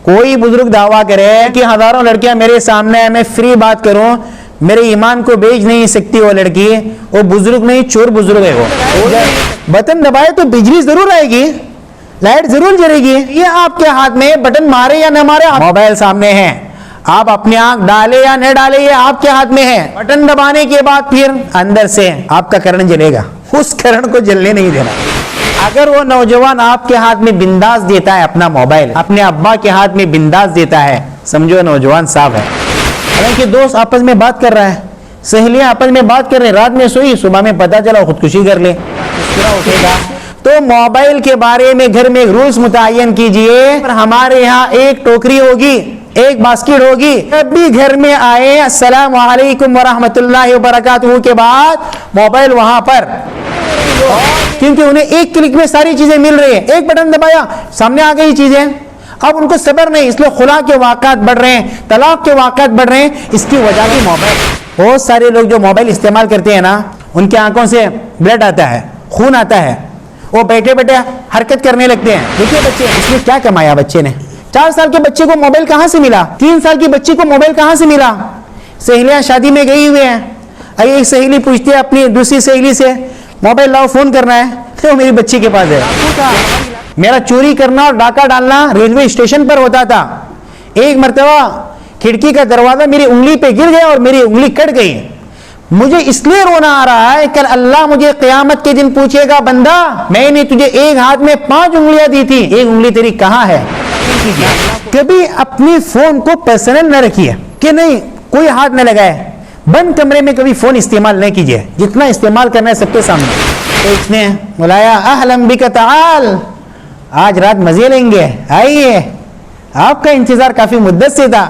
कोई बुजुर्ग दावा करे कि हजारों लड़कियां मेरे सामने है, मैं फ्री बात करूं, मेरे ईमान को बेच नहीं सकती वो लड़की, वो बुजुर्ग नहीं, चोर बुजुर्ग है वो। बटन दबाए तो बिजली जरूर आएगी, लाइट जरूर जलेगी। ये आपके हाथ में, बटन मारे या न मारे, मोबाइल सामने है, आप अपनी आंख डाले या न डाले ये आपके हाथ में है। बटन दबाने के बाद फिर अंदर से आपका करंट जलेगा, उस करंट को जलने नहीं देना। अगर वो नौजवान आपके हाथ में बिंदास देता है अपना मोबाइल, अपने अब्बा के हाथ में बिंदास देता है, समझो नौजवान साहब है। हालांकि दोस्त आपस में बात कर रहा है, सहेलियां आपस में बात कर रहे, रात में सोई, सुबह में पता चला खुदकुशी कर ले, उठेगा। तो मोबाइल के बारे में घर में रूल्स मुतय्यन कीजिए। हमारे यहाँ एक टोकरी होगी, एक बास्केट होगी, जब भी घर में आए अस्सलाम वालेकुम वरहमतुल्लाहि वबरकातुहू के बाद मोबाइल वहां पर, क्योंकि उन्हें एक क्लिक में सारी चीजें मिल रही है, एक बटन दबाया सामने आ गई चीजें। अब उनको सब्र नहीं, इसलिए खुला के वाक़ात बढ़ रहे हैं, तलाक के वाक़ात बढ़ रहे हैं। इसकी वजह भी मोबाइल। बहुत सारे लोग जो मोबाइल इस्तेमाल करते हैं ना, उनकी आंखों से ब्लड आता है, खून आता है, वो बैठे बैठे हरकत करने लगते हैं। देखिए बच्चे, इसने क्या कमाया बच्चे ने? 4 साल के बच्चे को मोबाइल कहां से मिला? 3 साल की बच्ची को मोबाइल कहां से मिला? सहेलियां शादी में गई हुई हैं, एक सहेली पूछती है अपनी दूसरी सहेली से, मोबाइल लाओ, फोन करना है, तो मेरी बच्ची के पास है। मेरा चोरी करना और डाका डालना रेलवे स्टेशन पर होता था। एक मर्तबा खिड़की का दरवाजा मेरी उंगली पे गिर गया और मेरी उंगली कट गई। मुझे इसलिए रोना आ रहा है, कल अल्लाह मुझे क़यामत के दिन पूछेगा, बंदा मैंने तुझे एक हाथ में 5 उंगलियां दी थी, एक उंगली तेरी कहां है? कभी अपनी फोन को पर्सनल न रखिए कि नहीं कोई हाथ न लगाए। बंद कमरे में कभी फोन इस्तेमाल न कीजिए, जितना इस्तेमाल करना है सबके सामने। तो इसने बुलाया, अहलन बिका ताल, आज रात मजे लेंगे, आइए, आपका इंतजार काफी मुद्दत से था,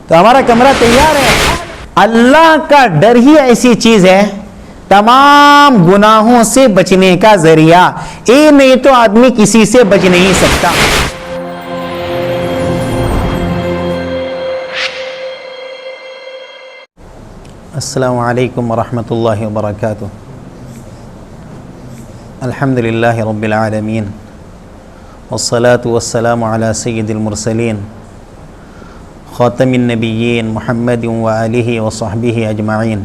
तो हमारा कमरा तैयार है। अल्लाह का डर ही ऐसी चीज है, तमाम गुनाहों से बचने का जरिया। ये नहीं तो आदमी किसी से बच नहीं सकता। अस्सलामु अलैकुम वरहमतुल्लाहि वबरकातुह। अल्हम्दुलिल्लाहि रब्बिल आलमीन वस्सलातु वस्सलामु अला सय्यिदिल मुरसलीन ख़ातमिन नबिय्यीन मुहम्मदिन व आलिहि व सहबिहि अजमईन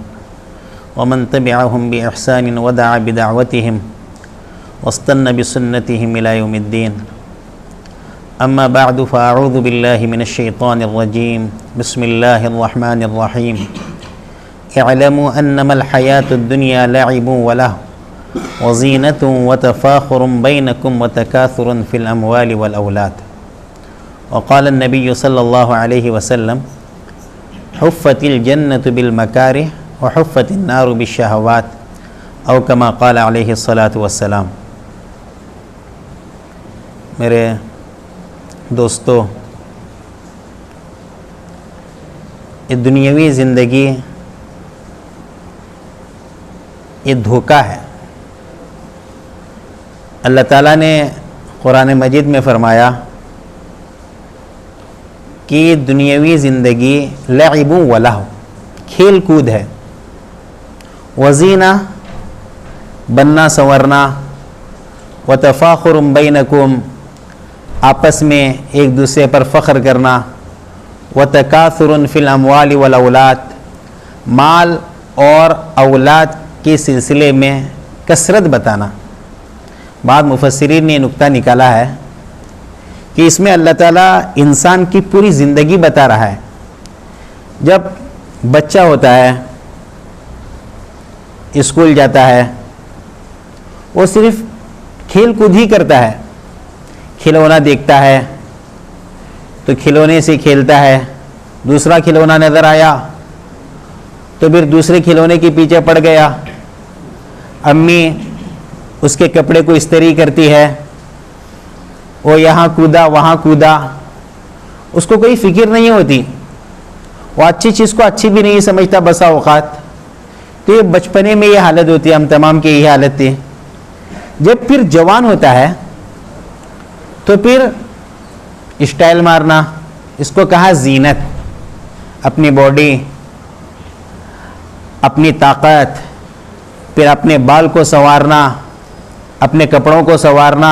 व मन तबिअहुम बि इहसानिन व दअा बिदअवतिहिम वस्तन्ना बिसुन्नतिहिम इला यौमिद्दीन। अम्मा बअदु फ़अऊज़ु बिल्लाहि मिनश शैतानिर रजीम। बिस्मिल्लाहिर रहमानिर रहीम। इअलमू अन्नमल हयातुद दुनिया लअिबुन व लहव व ज़ीनतुन व तफ़ाख़ुरुन बैनकुम व तकाथुरुन फ़िल अमवालि वल औलाद। वक़ाल नबी सल्लल्लाहु अलैहि वसल्लम हुफ़्फ़तिल जन्नतु बिल मकारिह व हुफ़्फ़तिन नारु बिश्शहवात औ कमा क़ाल अलैहि सलातु वस्सलाम। मेरे दोस्तों, ये दुनियावी ज़िंदगी ये धोखा है। अल्लाह ताला ने कुरान मजीद में फरमाया कि दुनियावी ज़िंदगी लइबु व लहव, खेल कूद है, वज़ीना बनना संवरना, व तफ़ाख़ुरुन बैनकुम आपस में एक दूसरे पर फ़ख्र करना, व तकाथुरुन फ़िल अमवालि वल औलाद माल और औलाद के सिलसिले में कसरत बताना। बाद मुफस्सिरीन ने नुक्ता निकाला है कि इसमें अल्लाह ताला इंसान की पूरी ज़िंदगी बता रहा है। जब बच्चा होता है, स्कूल जाता है, वो सिर्फ खेल कूद ही करता है, खिलौना देखता है तो खिलौने से खेलता है, दूसरा खिलौना नज़र आया तो फिर दूसरे खिलौने के पीछे पड़ गया, अम्मी उसके कपड़े को इस्त्री करती है, वो यहाँ कूदा वहाँ कूदा, उसको कोई फिक्र नहीं होती, वो अच्छी चीज़ को अच्छी भी नहीं समझता बसा औकात। तो ये बचपने में ये हालत होती है, हम तमाम की यही हालत थी। जब फिर जवान होता है तो फिर स्टाइल मारना, इसको कहा जीनत, अपनी बॉडी, अपनी ताकत, फिर अपने बाल को संवारना, अपने कपड़ों को संवारना,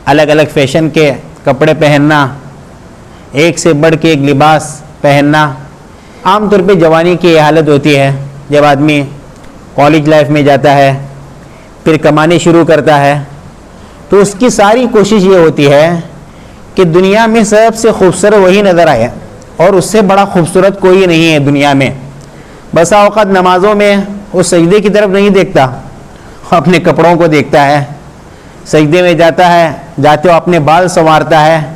अलग अलग फैशन के कपड़े पहनना, एक से बढ़ के एक लिबास पहनना। आमतौर पे जवानी की ये हालत होती है जब आदमी कॉलेज लाइफ में जाता है, फिर कमाने शुरू करता है, तो उसकी सारी कोशिश ये होती है कि दुनिया में सबसे खूबसूरत वही नज़र आए और उससे बड़ा खूबसूरत कोई नहीं है दुनिया में। बसा औक़ात नमाज़ों में वो सजदे की तरफ नहीं देखता, अपने कपड़ों को देखता है। सजदे में जाता है, जाते हो अपने बाल संवारता है।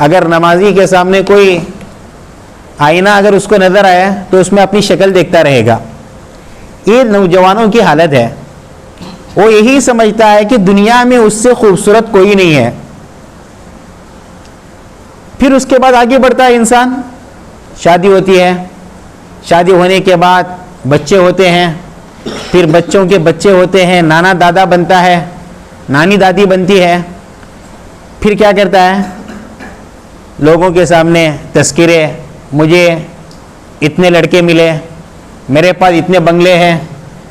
अगर नमाजी के सामने कोई आईना अगर उसको नज़र आया तो उसमें अपनी शक्ल देखता रहेगा। ये नौजवानों की हालत है। वो यही समझता है कि दुनिया में उससे खूबसूरत कोई नहीं है। फिर उसके बाद आगे बढ़ता है इंसान, शादी होती है, शादी होने के बाद बच्चे होते हैं, फिर बच्चों के बच्चे होते हैं, नाना दादा बनता है, नानी दादी बनती है। फिर क्या करता है, लोगों के सामने तस्कीरे, मुझे इतने लड़के मिले, मेरे पास इतने बंगले हैं,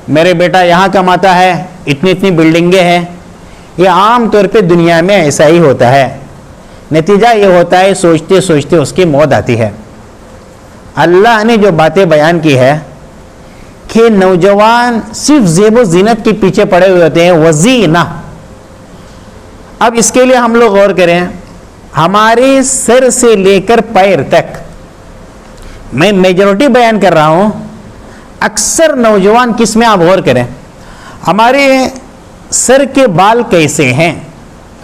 मेरे बेटा यहाँ कमाता है, इतनी इतनी बिल्डिंगें हैं। ये आम तौर पे दुनिया में ऐसा ही होता है। नतीजा ये होता है सोचते सोचते उसकी मौत आती है। अल्लाह ने जो बातें बयान की है कि नौजवान सिर्फ ज़ेबो ज़ीनत के पीछे पड़े हुए होते हैं, वज़ीना। अब इसके लिए हम लोग गौर करें, हमारे सर से लेकर पैर तक, मैं मेजॉरिटी बयान कर रहा हूं, अक्सर नौजवान किस में आप गौर करें, हमारे सर के बाल कैसे हैं।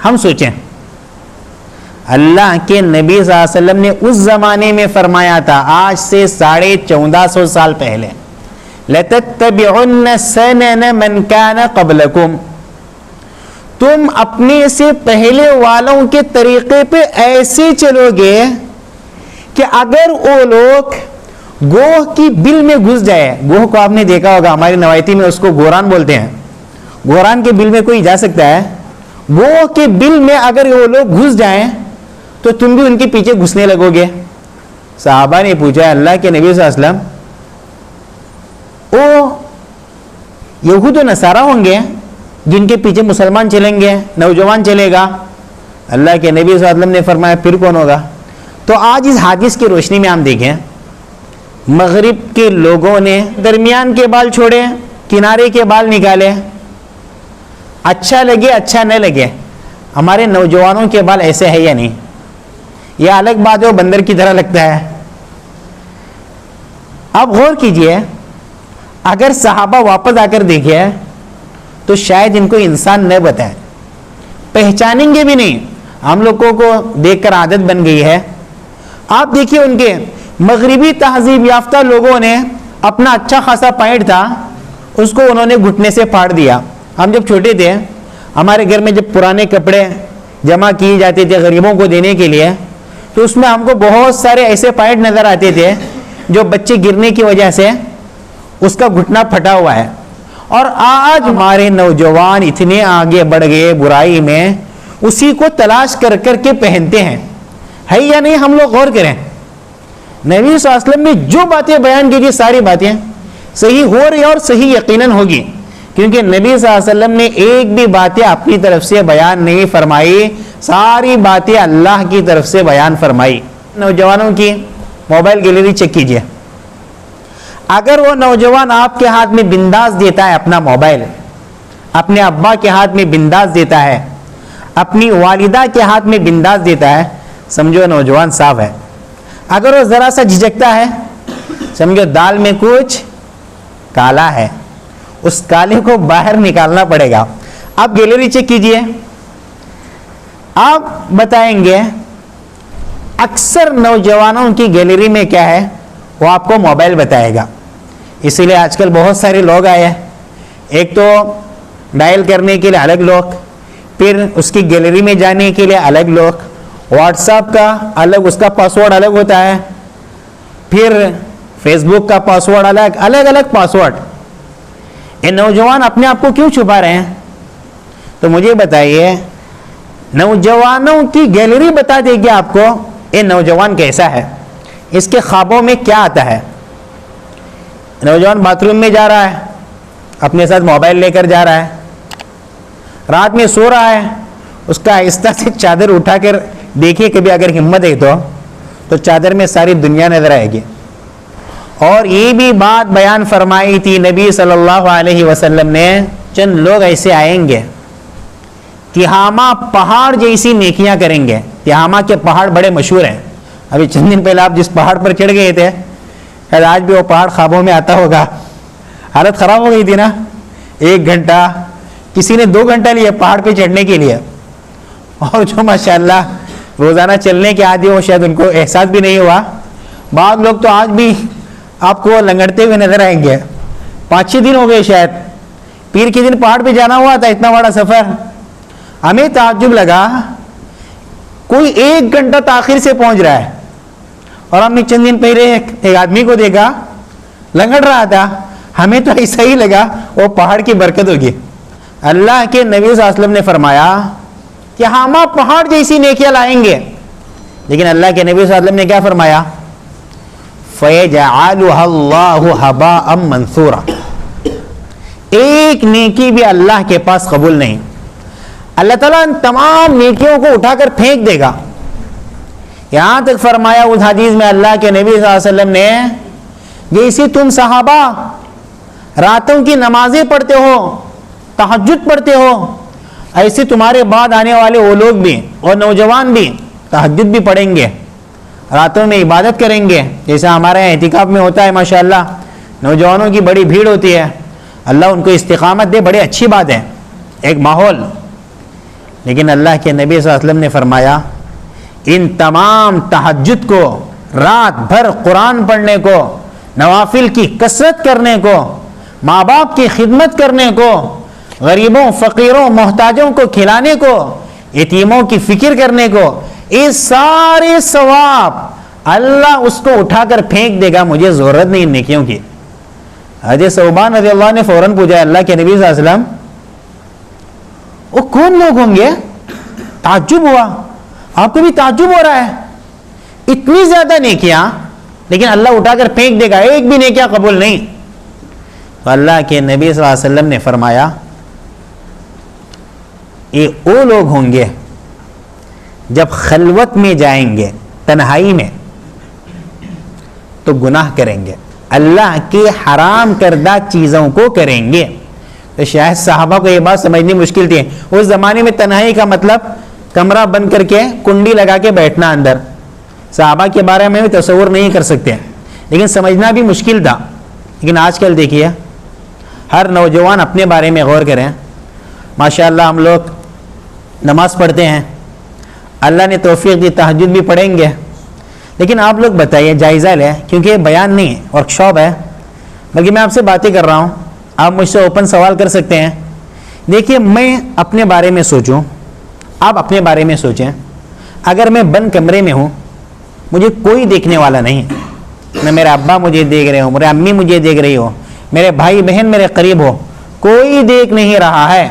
हम सोचें, अल्लाह के नबी सल्लल्लाहु अलैहि वसल्लम ने उस ज़माने में फरमाया था, आज से 1450 साल पहले, लतत्तबिउन्न सनन मन कान क़ब्लकुम, तुम अपने से पहले वालों के तरीके पे ऐसे चलोगे कि अगर वो लोग गोह की बिल में घुस जाए, गोह को आपने देखा होगा, हमारी नवायती में उसको गोरान बोलते हैं, गोरान के बिल में कोई जा सकता है, गोह के बिल में अगर वो लोग घुस जाएं तो तुम भी उनके पीछे घुसने लगोगे। साहबा ने पूछा, अल्लाह के नबी सल्लल्लाहु अलैहि वसल्लम, वो यहूद व नसारा होंगे जिनके पीछे मुसलमान चलेंगे, नौजवान चलेगा? अल्लाह के नबी सल्लल्लाहु अलैहि वसल्लम ने फरमाया, फिर कौन होगा? तो आज इस हादिस की रोशनी में हम देखें, मगरिब के लोगों ने दरमियान के बाल छोड़े, किनारे के बाल निकाले, अच्छा लगे अच्छा न लगे, हमारे नौजवानों के बाल ऐसे है या नहीं? यह अलग बात है, वो बंदर की तरह लगता है। अब गौर कीजिए, अगर सहाबा वापस आकर देखे तो शायद इनको इंसान न बताए, पहचानेंगे भी नहीं, हम लोगों को देखकर आदत बन गई है। आप देखिए, उनके मगरिबी तहजीब याफ्ता लोगों ने अपना अच्छा खासा पैंट था, उसको उन्होंने घुटने से फाड़ दिया। हम जब छोटे थे, हमारे घर में जब पुराने कपड़े जमा किए जाते थे गरीबों को देने के लिए, तो उसमें हमको बहुत सारे ऐसे पैंट नज़र आते थे जो बच्चे गिरने की वजह से उसका घुटना फटा हुआ है। और आज हमारे नौजवान इतने आगे बढ़ गए बुराई में, उसी को तलाश कर कर के पहनते हैं, है या नहीं? हम लोग गौर करें, नबी सल्लल्लाहु अलैहि वसल्लम ने जो बातें बयान की थी सारी बातें सही हो रही और सही यकीनन होगी, क्योंकि नबी सल्लल्लाहु अलैहि वसल्लम ने एक भी बातें अपनी तरफ से बयान नहीं फरमाई, सारी बातें अल्लाह की तरफ से बयान फरमाई। नौजवानों की मोबाइल गैलरी चेक कीजिए, अगर वो नौजवान आपके हाथ में बिंदास देता है अपना मोबाइल, अपने अब्बा के हाथ में बिंदास देता है, अपनी वालिदा के हाथ में बिंदास देता है, समझो नौजवान साफ है। अगर वो ज़रा सा झिझकता है, समझो दाल में कुछ काला है, उस काले को बाहर निकालना पड़ेगा। आप गैलरी चेक कीजिए, आप बताएंगे अक्सर नौजवानों की गैलरी में क्या है, वो आपको मोबाइल बताएगा। इसीलिए आजकल बहुत सारे लोग आए हैं, एक तो डायल करने के लिए अलग लोग, फिर उसकी गैलरी में जाने के लिए अलग लोग, व्हाट्सएप का अलग, उसका पासवर्ड अलग होता है, फिर फेसबुक का पासवर्ड अलग, अलग अलग पासवर्ड। ये नौजवान अपने आप को क्यों छुपा रहे हैं? तो मुझे बताइए, नौजवानों की गैलरी बता देगी आपको ये नौजवान कैसा है, इसके ख्वाबों में क्या आता है। नौजवान बाथरूम में जा रहा है, अपने साथ मोबाइल लेकर जा रहा है, रात में सो रहा है, उसका आहिस्ता से चादर उठाकर देखिए कभी अगर हिम्मत है तो चादर में सारी दुनिया नजर आएगी। और ये भी बात बयान फरमाई थी नबी सल्लल्लाहु अलैहि वसल्लम ने, चंद लोग ऐसे आएंगे तिहामा पहाड़ जैसी नेकियां करेंगे। तिहामा के पहाड़ बड़े मशहूर हैं। अभी चंद दिन पहले आप जिस पहाड़ पर चढ़ गए थे, शायद आज भी वो पहाड़ ख्वाबों में आता होगा। हालत खराब हो गई थी ना, 1 घंटा, किसी ने 2 घंटा लिया पहाड़ पे चढ़ने के लिए। और जो माशाल्लाह रोजाना चलने के आदि हो, शायद उनको एहसास भी नहीं हुआ। बाद लोग तो आज भी आपको लंगड़ते हुए नजर आएंगे। 5-6 दिन हो गए शायद, पीर के दिन पहाड़ पे जाना हुआ था, इतना बड़ा सफर। हमें ताज्जुब लगा, कोई 1 घंटा ताखिर से पहुंच रहा है। और हमने चंद दिन पहले एक आदमी को देखा लंगड़ रहा था, हमें तो ऐसा ही लगा वो पहाड़ की बरकत होगी। अल्लाह के नबी सल्लल्लाहु अलैहि वसल्लम ने फरमाया कि हम पहाड़ जैसी नेकियां लाएंगे, लेकिन अल्लाह के नबी सल्लल्लाहु अलैहि वसल्लम ने क्या फरमाया, फयजअलुहल्लाहु हबाअम मंसूरा, एक नेकी भी अल्लाह के पास कबूल नहीं। अल्लाह ताला इन तमाम नेकियों को उठाकर फेंक देगा। यहां तक फरमाया उस हदीस में अल्लाह के नबी सल्लल्लाहु अलैहि वसल्लम ने, जैसे तुम सहाबा रातों की नमाजें पढ़ते हो, तहज्जुद पढ़ते हो, ऐसे तुम्हारे बाद आने वाले वो लोग भी और नौजवान भी तहज्जुद भी पढ़ेंगे, रातों में इबादत करेंगे, जैसा हमारे यहाँ एहतिकाफ में होता है। माशाअल्लाह नौजवानों की बड़ी भीड़ होती है, अल्लाह उनको इस्तिकामत दे, बड़ी अच्छी बात है, एक माहौल। लेकिन अल्लाह के नबी सल्लल्लाहु अलैहि वसल्लम ने फरमाया, इन तमाम तहज्जुद को, रात भर कुरान पढ़ने को, नवाफिल की कसरत करने को, माँ बाप की खिदमत करने को, गरीबों फकीरों मोहताजों को खिलाने को, यतीमों की फिक्र करने को, ये सारे सवाब अल्लाह उसको उठाकर फेंक देगा, मुझे जरूरत नहीं नेकियों की। हज़रत सौबान रज़ियल्लाहु ने फौरन पूछा अल्लाह के नबी सल्लल्लाहु अलैहि वसल्लम, वो कौन लोग होंगे? ताज्जुब हुआ, आपको भी ताज्जुब हो रहा है, इतनी ज्यादा नेकियां, लेकिन अल्लाह उठाकर फेंक देगा, एक भी नेकियां कबूल नहीं। तो अल्लाह के नबी सल्लल्लाहु अलैहि वसल्लम ने फरमाया, ये वो लोग होंगे जब खलवत में जाएंगे, तन्हाई में, तो गुनाह करेंगे, अल्लाह के हराम करदा चीजों को करेंगे। तो शायद साहबा को ये बात समझनी मुश्किल थी। उस जमाने में तन्हाई का मतलब कमरा बंद करके कुंडी लगा के बैठना अंदर, साहबा के बारे में भी तस्वुर नहीं कर सकते, लेकिन समझना भी मुश्किल था। लेकिन आजकल देखिए, हर नौजवान अपने बारे में गौर करें। माशाअल्लाह हम लोग नमाज पढ़ते हैं, अल्लाह ने तौफीक दी, तहज्जुद भी पढ़ेंगे, लेकिन आप लोग बताइए, जायज़ा लें, क्योंकि ये बयान नहीं है, वर्कशॉप है, बल्कि मैं आपसे बातें कर रहा हूँ, आप मुझसे ओपन सवाल कर सकते हैं। देखिए, मैं अपने बारे में सोचूं, आप अपने बारे में सोचें। अगर मैं बंद कमरे में हूँ, मुझे कोई देखने वाला नहीं, न मेरे अब्बा मुझे देख रहे हो, मेरे अम्मी मुझे देख रही हो, मेरे भाई बहन मेरे करीब हो, कोई देख नहीं रहा है,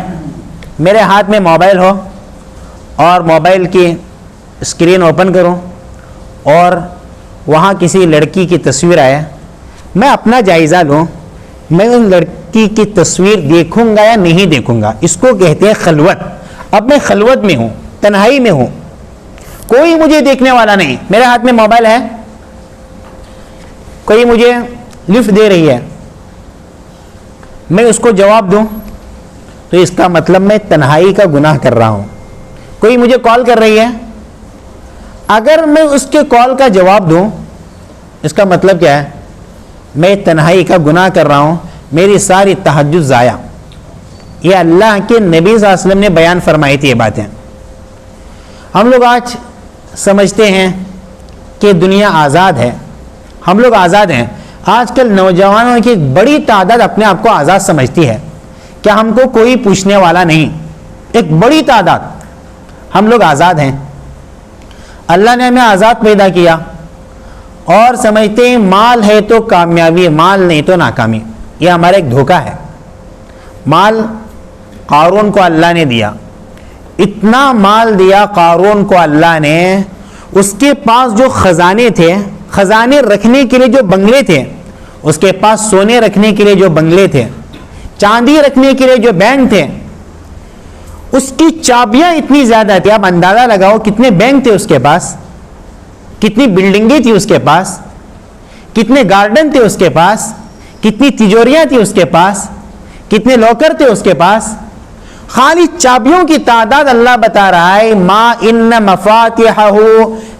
मेरे हाथ में मोबाइल हो और मोबाइल की स्क्रीन ओपन करूं और वहाँ किसी लड़की की तस्वीर आए, मैं अपना जायज़ा लूँ, मैं उन लड़की की तस्वीर देखूंगा या नहीं देखूंगा, इसको कहते हैं खलवत। अब मैं खलवत में हूँ, तन्हाई में हूँ, कोई मुझे देखने वाला नहीं, मेरे हाथ में मोबाइल है, कोई मुझे लिफ्ट दे रही है, मैं उसको जवाब दूं तो इसका मतलब मैं तन्हाई का गुनाह कर रहा हूं। कोई मुझे कॉल कर रही है, अगर मैं उसके कॉल का जवाब दूं, इसका मतलब क्या है? मैं तन्हाई का गुनाह कर रहा हूं, मेरी सारी तहज्जुद ज़ाया। ये अल्लाह के नबी सल्लल्लाहु अलैहि वसल्लम ने बयान फरमाई थी ये बातें। हम लोग आज समझते हैं कि दुनिया आज़ाद है, हम लोग आज़ाद हैं। आजकल नौजवानों की एक बड़ी तादाद अपने आप को आज़ाद समझती है, क्या हमको कोई पूछने वाला नहीं, एक बड़ी तादाद, हम लोग आज़ाद हैं। अल्लाह ने हमें आज़ाद पैदा किया और समझते हैं माल है तो कामयाबी, माल नहीं तो नाकामी। यह हमारा एक धोखा है। माल कारून को अल्लाह ने दिया, इतना माल दिया कारून को अल्लाह ने, उसके पास जो खजाने थे, खजाने रखने के लिए जो बंगले थे, उसके पास सोने रखने के लिए जो बंगले थे, चांदी रखने के लिए जो बैंक थे, उसकी चाबियां इतनी ज्यादा थी, आप अंदाजा लगाओ कितने बैंक थे उसके पास, कितनी बिल्डिंगें थी उसके पास, कितने गार्डन थे उसके पास, कितनी तिजोरियां थी उसके पास, कितने लॉकर थे उसके पास। खाली चाबियों की तादाद अल्लाह बता रहा है, मा इन्न मफातिहहु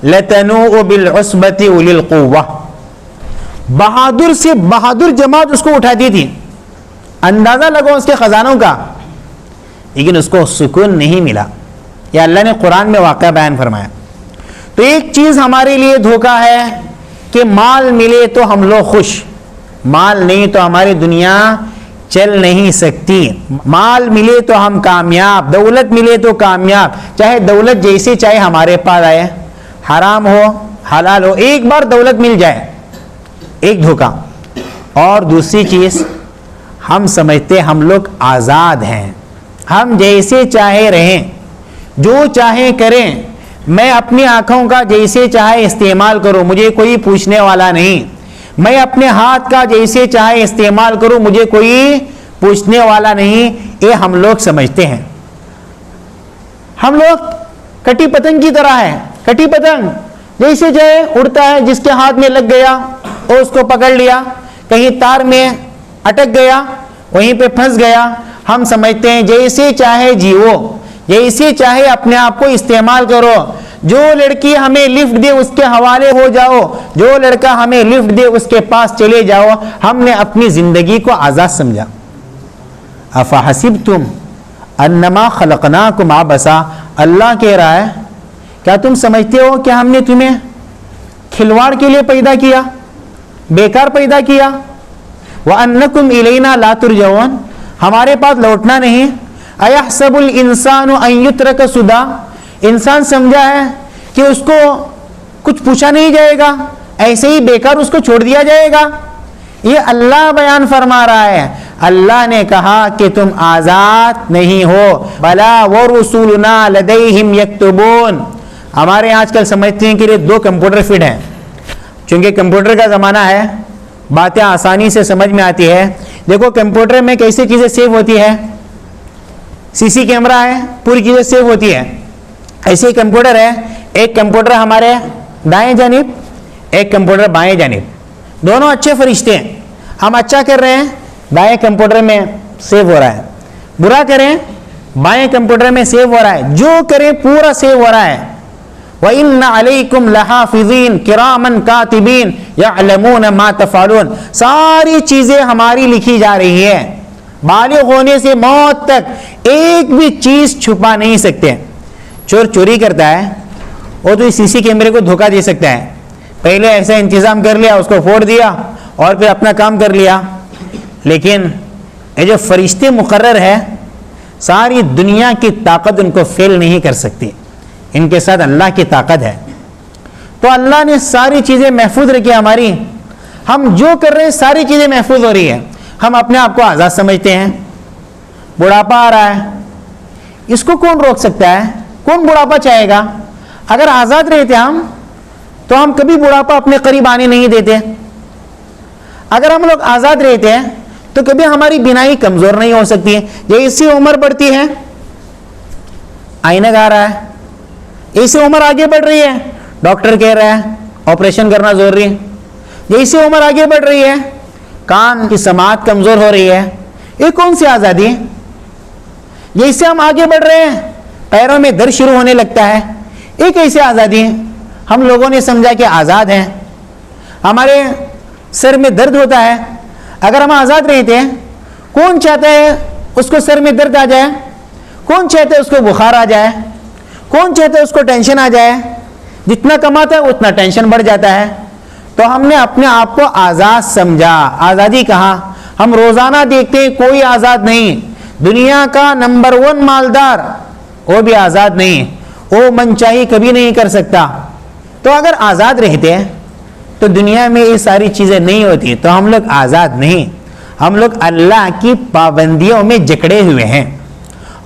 लतनू बिल उस्बति उलिल कुव्वा। बहादुर से बहादुर जमात उसको उठाती थी, अंदाजा लगाओ उसके खजानों का, लेकिन उसको सुकून नहीं मिला। यह अल्लाह ने कुरान में वाक़या बयान फरमाया। तो एक चीज हमारे लिए धोखा है कि माल मिले तो हम लोग खुश, माल नहीं तो हमारी दुनिया चल नहीं सकती। माल मिले तो हम कामयाब, दौलत मिले तो कामयाब, चाहे दौलत जैसे चाहे हमारे पास आए, हराम हो हलाल हो, एक बार दौलत मिल जाए, एक धोखा। और दूसरी चीज, हम समझते हम लोग आजाद हैं, हम जैसे चाहे रहें, जो चाहे करें, मैं अपनी आंखों का जैसे चाहे इस्तेमाल करूं, मुझे कोई पूछने वाला नहीं। मैं अपने हाथ का जैसे चाहे इस्तेमाल करूं, मुझे कोई पूछने वाला नहीं। ये हम लोग समझते हैं। हम लोग कटी पतंग की तरह है। कटी पतंग जैसे चाहे उड़ता है, जिसके हाथ में लग गया और उसको पकड़ लिया, कहीं तार में अटक गया, वहीं पे फंस गया। हम समझते हैं जैसे चाहे जियो, जैसे चाहे अपने आप को इस्तेमाल करो, जो लड़की हमें लिफ्ट दे उसके हवाले हो जाओ, जो लड़का हमें लिफ्ट दे उसके पास चले जाओ। हमने अपनी जिंदगी को आजाद समझा। अफहसिबतुम अन्नमा खलकनाकुम आबसा, अल्लाह कह रहा है क्या तुम समझते हो कि हमने तुम्हें खिलवाड़ के लिए पैदा किया, बेकार पैदा किया। व अन्नकुम इलैना ला तुरजऊन, हमारे पास लौटना नहीं। अयहसबुल इंसानु अन युत्रक सुदा, इंसान समझा है कि उसको कुछ पूछा नहीं जाएगा, ऐसे ही बेकार उसको छोड़ दिया जाएगा। ये अल्लाह बयान फरमा रहा है। अल्लाह ने कहा कि तुम आजाद नहीं हो। बला व रसूलुना लदैहिम यक्तुबून, हमारे आजकल समझते हैं कि ये 2 कंप्यूटर फिट हैं। चूंकि कंप्यूटर का ज़माना है, बातें आसानी से समझ में आती है। देखो कंप्यूटर में कैसी चीज़ें सेव होती है, सीसी कैमरा है, पूरी चीज़ें सेव होती है। ऐसे ही कंप्यूटर है, एक कंप्यूटर हमारे दाएं जानिब, एक कंप्यूटर बाएं जानिब, दोनों अच्छे फरिश्ते हैं। हम अच्छा कर रहे हैं, दाएं कंप्यूटर में सेव हो रहा है, बुरा करें बाएं कंप्यूटर में सेव हो रहा है, जो करें पूरा सेव हो रहा है। व इन्ना अलैकुम लहाफिज़ीन किरामन कातिबीन यअलमून मा तफ़अलून, सारी चीज़ें हमारी लिखी जा रही है। बालिग होने से मौत तक एक भी चीज़ छुपा नहीं सकते। चोर चोरी करता है, वो तो इस सीसी कैमरे को धोखा दे सकता है, पहले ऐसा इंतजाम कर लिया, उसको फोड़ दिया और फिर अपना काम कर लिया। लेकिन ये जो फरिश्ते मुकर्रर है, सारी दुनिया की ताकत उनको फेल नहीं कर सकती, इनके साथ अल्लाह की ताकत है। तो अल्लाह ने सारी चीज़ें महफूज रखी हमारी। हम जो कर रहे हैं सारी चीज़ें महफूज हो रही है। हम अपने आप को आज़ाद समझते हैं। बुढ़ापा आ रहा है, इसको कौन रोक सकता है? कौन बुढ़ापा चाहेगा? अगर आज़ाद रहते हम तो हम कभी बुढ़ापा अपने करीब आने नहीं देते। अगर हम लोग आज़ाद रहते हैं तो कभी हमारी बीनाई कमज़ोर नहीं हो सकती है। जैसी उम्र बढ़ती है, आईना आ रहा है, ऐसी उम्र आगे बढ़ रही है, डॉक्टर कह रहा है ऑपरेशन करना जरूरी है। जैसी उम्र आगे बढ़ रही है, कान की समात कमज़ोर हो रही है। ये कौन सी आज़ादी है? जैसे हम आगे बढ़ रहे हैं, पैरों में दर्द शुरू होने लगता है। ये कैसे आज़ादी है? हम लोगों ने समझा कि आज़ाद हैं। हमारे सर में दर्द होता है, अगर हम आज़ाद रहते हैं, कौन चाहता है उसको सर में दर्द आ जाए? कौन चाहता है उसको बुखार आ जाए? कौन चाहता है उसको टेंशन आ जाए? जितना कमाता है उतना टेंशन बढ़ जाता है। तो हमने अपने आप को आज़ाद समझा। आज़ादी कहाँ? हम रोज़ाना देखते हैं कोई आज़ाद नहीं। दुनिया का नंबर 1 मालदार, वो भी आज़ाद नहीं, वो मनचाही कभी नहीं कर सकता। तो अगर आज़ाद रहते हैं तो दुनिया में ये सारी चीज़ें नहीं होती। तो हम लोग आज़ाद नहीं, हम लोग अल्लाह की पाबंदियों में जकड़े हुए हैं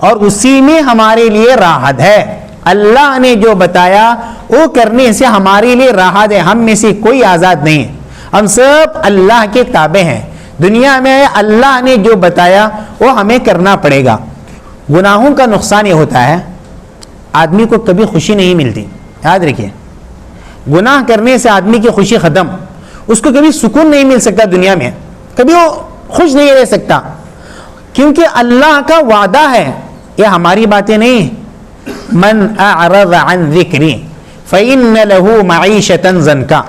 और उसी में हमारे लिए राहत है। अल्लाह ने जो बताया वो करने से हमारे लिए राहत है। हम में से कोई आज़ाद नहीं, हम सब अल्लाह के ताबे हैं। दुनिया में अल्लाह ने जो बताया वो हमें करना पड़ेगा। गुनाहों का नुकसान ये होता है, आदमी को कभी खुशी नहीं मिलती। याद रखिए, गुनाह करने से आदमी की खुशी ख़त्म, उसको कभी सुकून नहीं मिल सकता दुनिया में, कभी वो खुश नहीं रह सकता, क्योंकि अल्लाह का वादा है, ये हमारी बातें नहीं। मन अअरज़ अन ज़िक्री फ़इन्न लहू मईशतन ज़नका,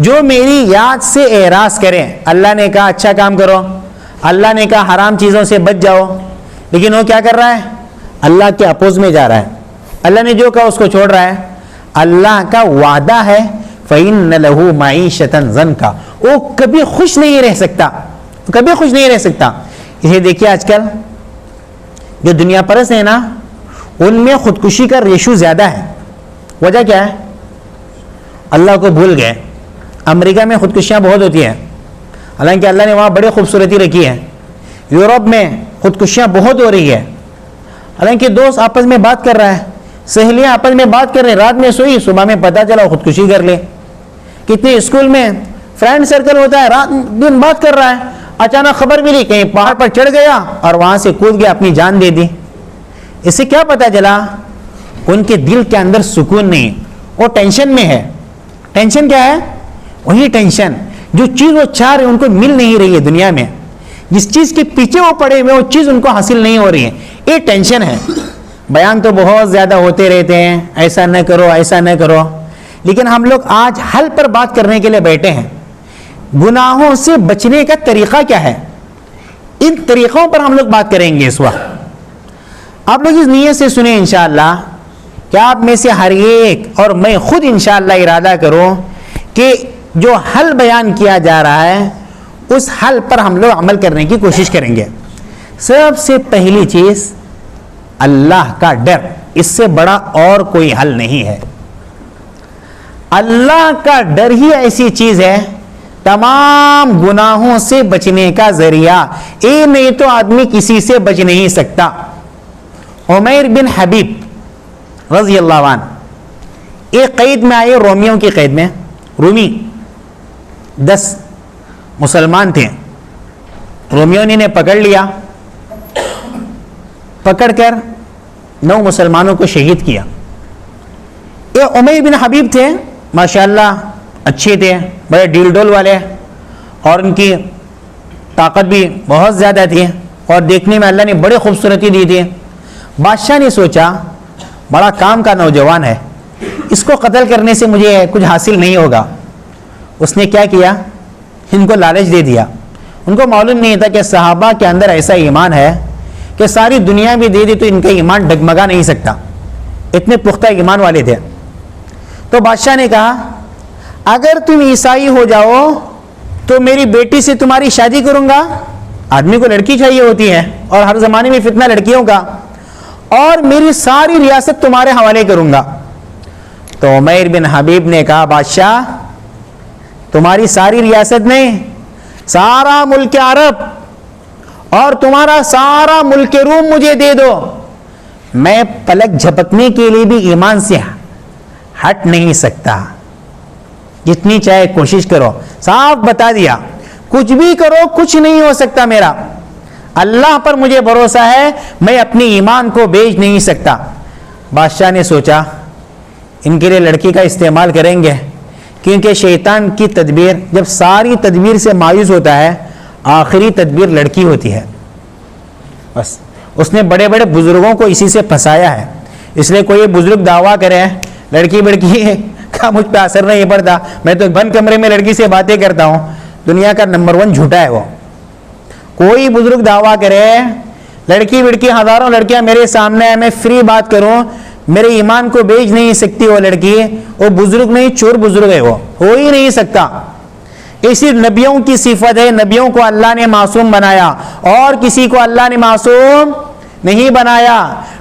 जो मेरी याद से एराज करे। अल्लाह ने कहा अच्छा काम करो, अल्लाह ने कहा हराम चीज़ों से बच जाओ, लेकिन वो क्या कर रहा है? अल्लाह के अपोज में जा रहा है। अल्लाह ने जो कहा उसको छोड़ रहा है। अल्लाह का वादा है फ़इन्न लहू मईशतन ज़नका, वो कभी खुश नहीं रह सकता, कभी खुश नहीं रह सकता। इसे देखिए आजकल जो दुनिया परस्त है ना, उनमें खुदकुशी का रेशो ज़्यादा है। वजह क्या है? अल्लाह को भूल गए। अमेरिका में खुदकुशियाँ बहुत होती हैं, हालांकि अल्लाह ने वहाँ बड़ी खूबसूरती रखी है। यूरोप में खुदकुशियाँ बहुत हो रही है, हालांकि दोस्त आपस में बात कर रहा है, सहेलियाँ आपस में बात कर रहे हैं, रात में सोई, सुबह में पता चला खुदकुशी कर ले। कितने स्कूल में फ्रेंड सर्कल होता है, रात दिन बात कर रहा है, अचानक खबर मिली कहीं पहाड़ पर चढ़ गया और वहाँ से कूद गया, अपनी जान दे दी। इससे क्या पता चला? उनके दिल के अंदर सुकून नहीं, वो टेंशन में है। टेंशन क्या है? वही टेंशन, जो चीज़ वो चाह रहे उनको मिल नहीं रही है दुनिया में, जिस चीज़ के पीछे वो पड़े हुए वो चीज़ उनको हासिल नहीं हो रही है, ये टेंशन है। बयान तो बहुत ज़्यादा होते रहते हैं, ऐसा न करो ऐसा न करो, लेकिन हम लोग आज हल पर बात करने के लिए बैठे हैं। गुनाहों से बचने का तरीक़ा क्या है, इन तरीक़ों पर हम लोग बात करेंगे इस वक्त। आप लोग इस नीयत से सुने इंशाअल्लाह कि आप में से हर एक और मैं खुद इंशाअल्लाह इरादा करूं कि जो हल बयान किया जा रहा है उस हल पर हम लोग अमल करने की कोशिश करेंगे। सबसे पहली चीज़ अल्लाह का डर, इससे बड़ा और कोई हल नहीं है। अल्लाह का डर ही ऐसी चीज़ है तमाम गुनाहों से बचने का जरिया, ये नहीं तो आदमी किसी से बच नहीं सकता। उमैर बिन हबीब रज़ी अल्लाह अन्हु एक कैद में आए, रोमियों की कैद में। रूमी 10 मुसलमान थे, रोमियों ने पकड़ लिया, पकड़कर 9 मुसलमानों को शहीद किया। ये उमैर बिन हबीब थे, माशाअल्लाह अच्छे थे, बड़े डील डोल वाले, और उनकी ताकत भी बहुत ज़्यादा थी और देखने में अल्लाह ने बड़ी खूबसूरती दी थी। बादशाह ने सोचा बड़ा काम का नौजवान है, इसको कत्ल करने से मुझे कुछ हासिल नहीं होगा। उसने क्या किया? इनको लालच दे दिया। उनको मालूम नहीं था कि सहाबा के अंदर ऐसा ईमान है कि सारी दुनिया भी दे दी तो इनका ईमान डगमगा नहीं सकता, इतने पुख्ता ईमान वाले थे। तो बादशाह ने कहा अगर तुम ईसाई हो जाओ तो मेरी बेटी से तुम्हारी शादी करूंगा। आदमी को लड़की चाहिए होती है और हर जमाने में फितना लड़कियों का, और मेरी सारी रियासत तुम्हारे हवाले करूंगा। तो उमैर बिन हबीब ने कहा बादशाह तुम्हारी सारी रियासत नहीं, सारा मुल्क अरब और तुम्हारा सारा मुल्क रूम मुझे दे दो, मैं पलक झपकने के लिए भी ईमान से हट नहीं सकता, जितनी चाहे कोशिश करो। साफ बता दिया, कुछ भी करो कुछ नहीं हो सकता मेरा, अल्लाह पर मुझे भरोसा है, मैं अपने ईमान को बेच नहीं सकता। बादशाह ने सोचा इनके लिए लड़की का इस्तेमाल करेंगे, क्योंकि शैतान की तदबीर जब सारी तदबीर से मायूस होता है, आखिरी तदबीर लड़की होती है। बस उसने बड़े बड़े बुजुर्गों को इसी से फंसाया है। इसलिए कोई बुजुर्ग दावा करे लड़की बड़की का मुझ पर असर नहीं पड़ता, मैं तो बंद कमरे में लड़की से बातें करता हूँ, दुनिया का नंबर 1 झूठा है वो। कोई बुजुर्ग दावा करे लड़की बिड़की हजारों लड़कियां मेरे सामने है, मैं फ्री बात करूं, मेरे ईमान को बेच नहीं सकती वो लड़की, वो बुजुर्ग नहीं चोर बुजुर्ग है, वो हो ही नहीं सकता। इसी नबियों की सिफत है, नबियों को अल्लाह ने मासूम बनाया और किसी को अल्लाह ने मासूम नहीं बनाया।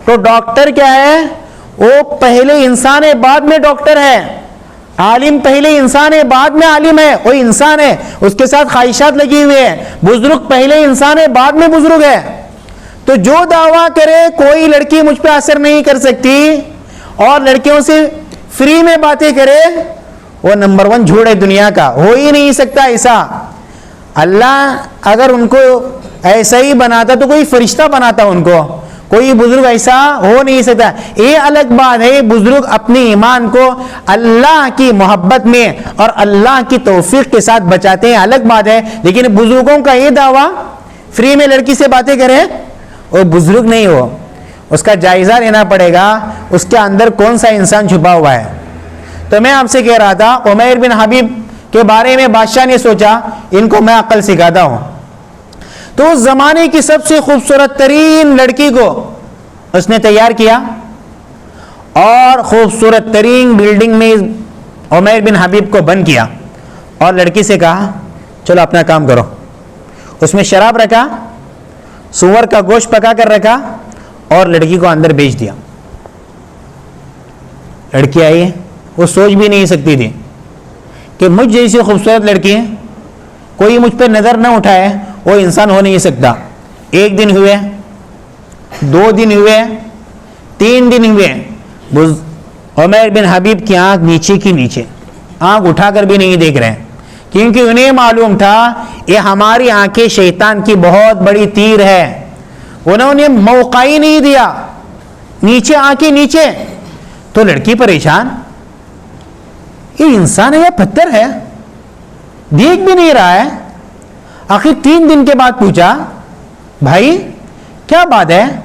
तो डॉक्टर क्या है? वो पहले इंसान है बाद में डॉक्टर है। आलिम पहले इंसान है बाद में आलिम है, वो इंसान है, उसके साथ ख्वाहिशात लगी हुई है। बुजुर्ग पहले इंसान है बाद में बुजुर्ग है। तो जो दावा करे कोई लड़की मुझ पे असर नहीं कर सकती और लड़कियों से फ्री में बातें करे, वो नंबर 1 झूठ है दुनिया का, हो ही नहीं सकता ऐसा। अल्लाह अगर उनको ऐसा ही बनाता तो कोई फरिश्ता बनाता उनको, कोई बुजुर्ग ऐसा हो नहीं सकता। ये अलग बात है, बुजुर्ग अपने ईमान को अल्लाह की मोहब्बत में और अल्लाह की तौफीक के साथ बचाते हैं, अलग बात है। लेकिन बुजुर्गों का ये दावा फ्री में लड़की से बातें करें, वो बुजुर्ग नहीं हो, उसका जायजा लेना पड़ेगा उसके अंदर कौन सा इंसान छुपा हुआ है। तो मैं आपसे कह रहा था, उमैर बिन हबीब के बारे में बादशाह ने सोचा इनको मैं अक्ल सिखाता हूं, तो उस जमाने की सबसे खूबसूरत तरीन लड़की को उसने तैयार किया और खूबसूरत तरीन बिल्डिंग में उमैर बिन हबीब को बंद किया और लड़की से कहा चलो अपना काम करो। उसमें शराब रखा, सुअर का गोश्त पका कर रखा और लड़की को अंदर भेज दिया। लड़की आई, वो सोच भी नहीं सकती थी कि मुझ जैसी खूबसूरत लड़की कोई मुझ पर नजर न उठाए, वो इंसान हो नहीं सकता। 1 दिन हुए, 2 दिन हुए, 3 दिन हुए, उमैर बिन हबीब की आंख नीचे की नीचे, आंख उठाकर भी नहीं देख रहे हैं, क्योंकि उन्हें मालूम था ये हमारी आंखें शैतान की बहुत बड़ी तीर है। उन्होंने मौका ही नहीं दिया, नीचे आंखें नीचे। तो लड़की परेशान, ये इंसान है या पत्थर है, देख भी नहीं रहा है। आखिर 3 दिन के बाद पूछा भाई क्या बात है,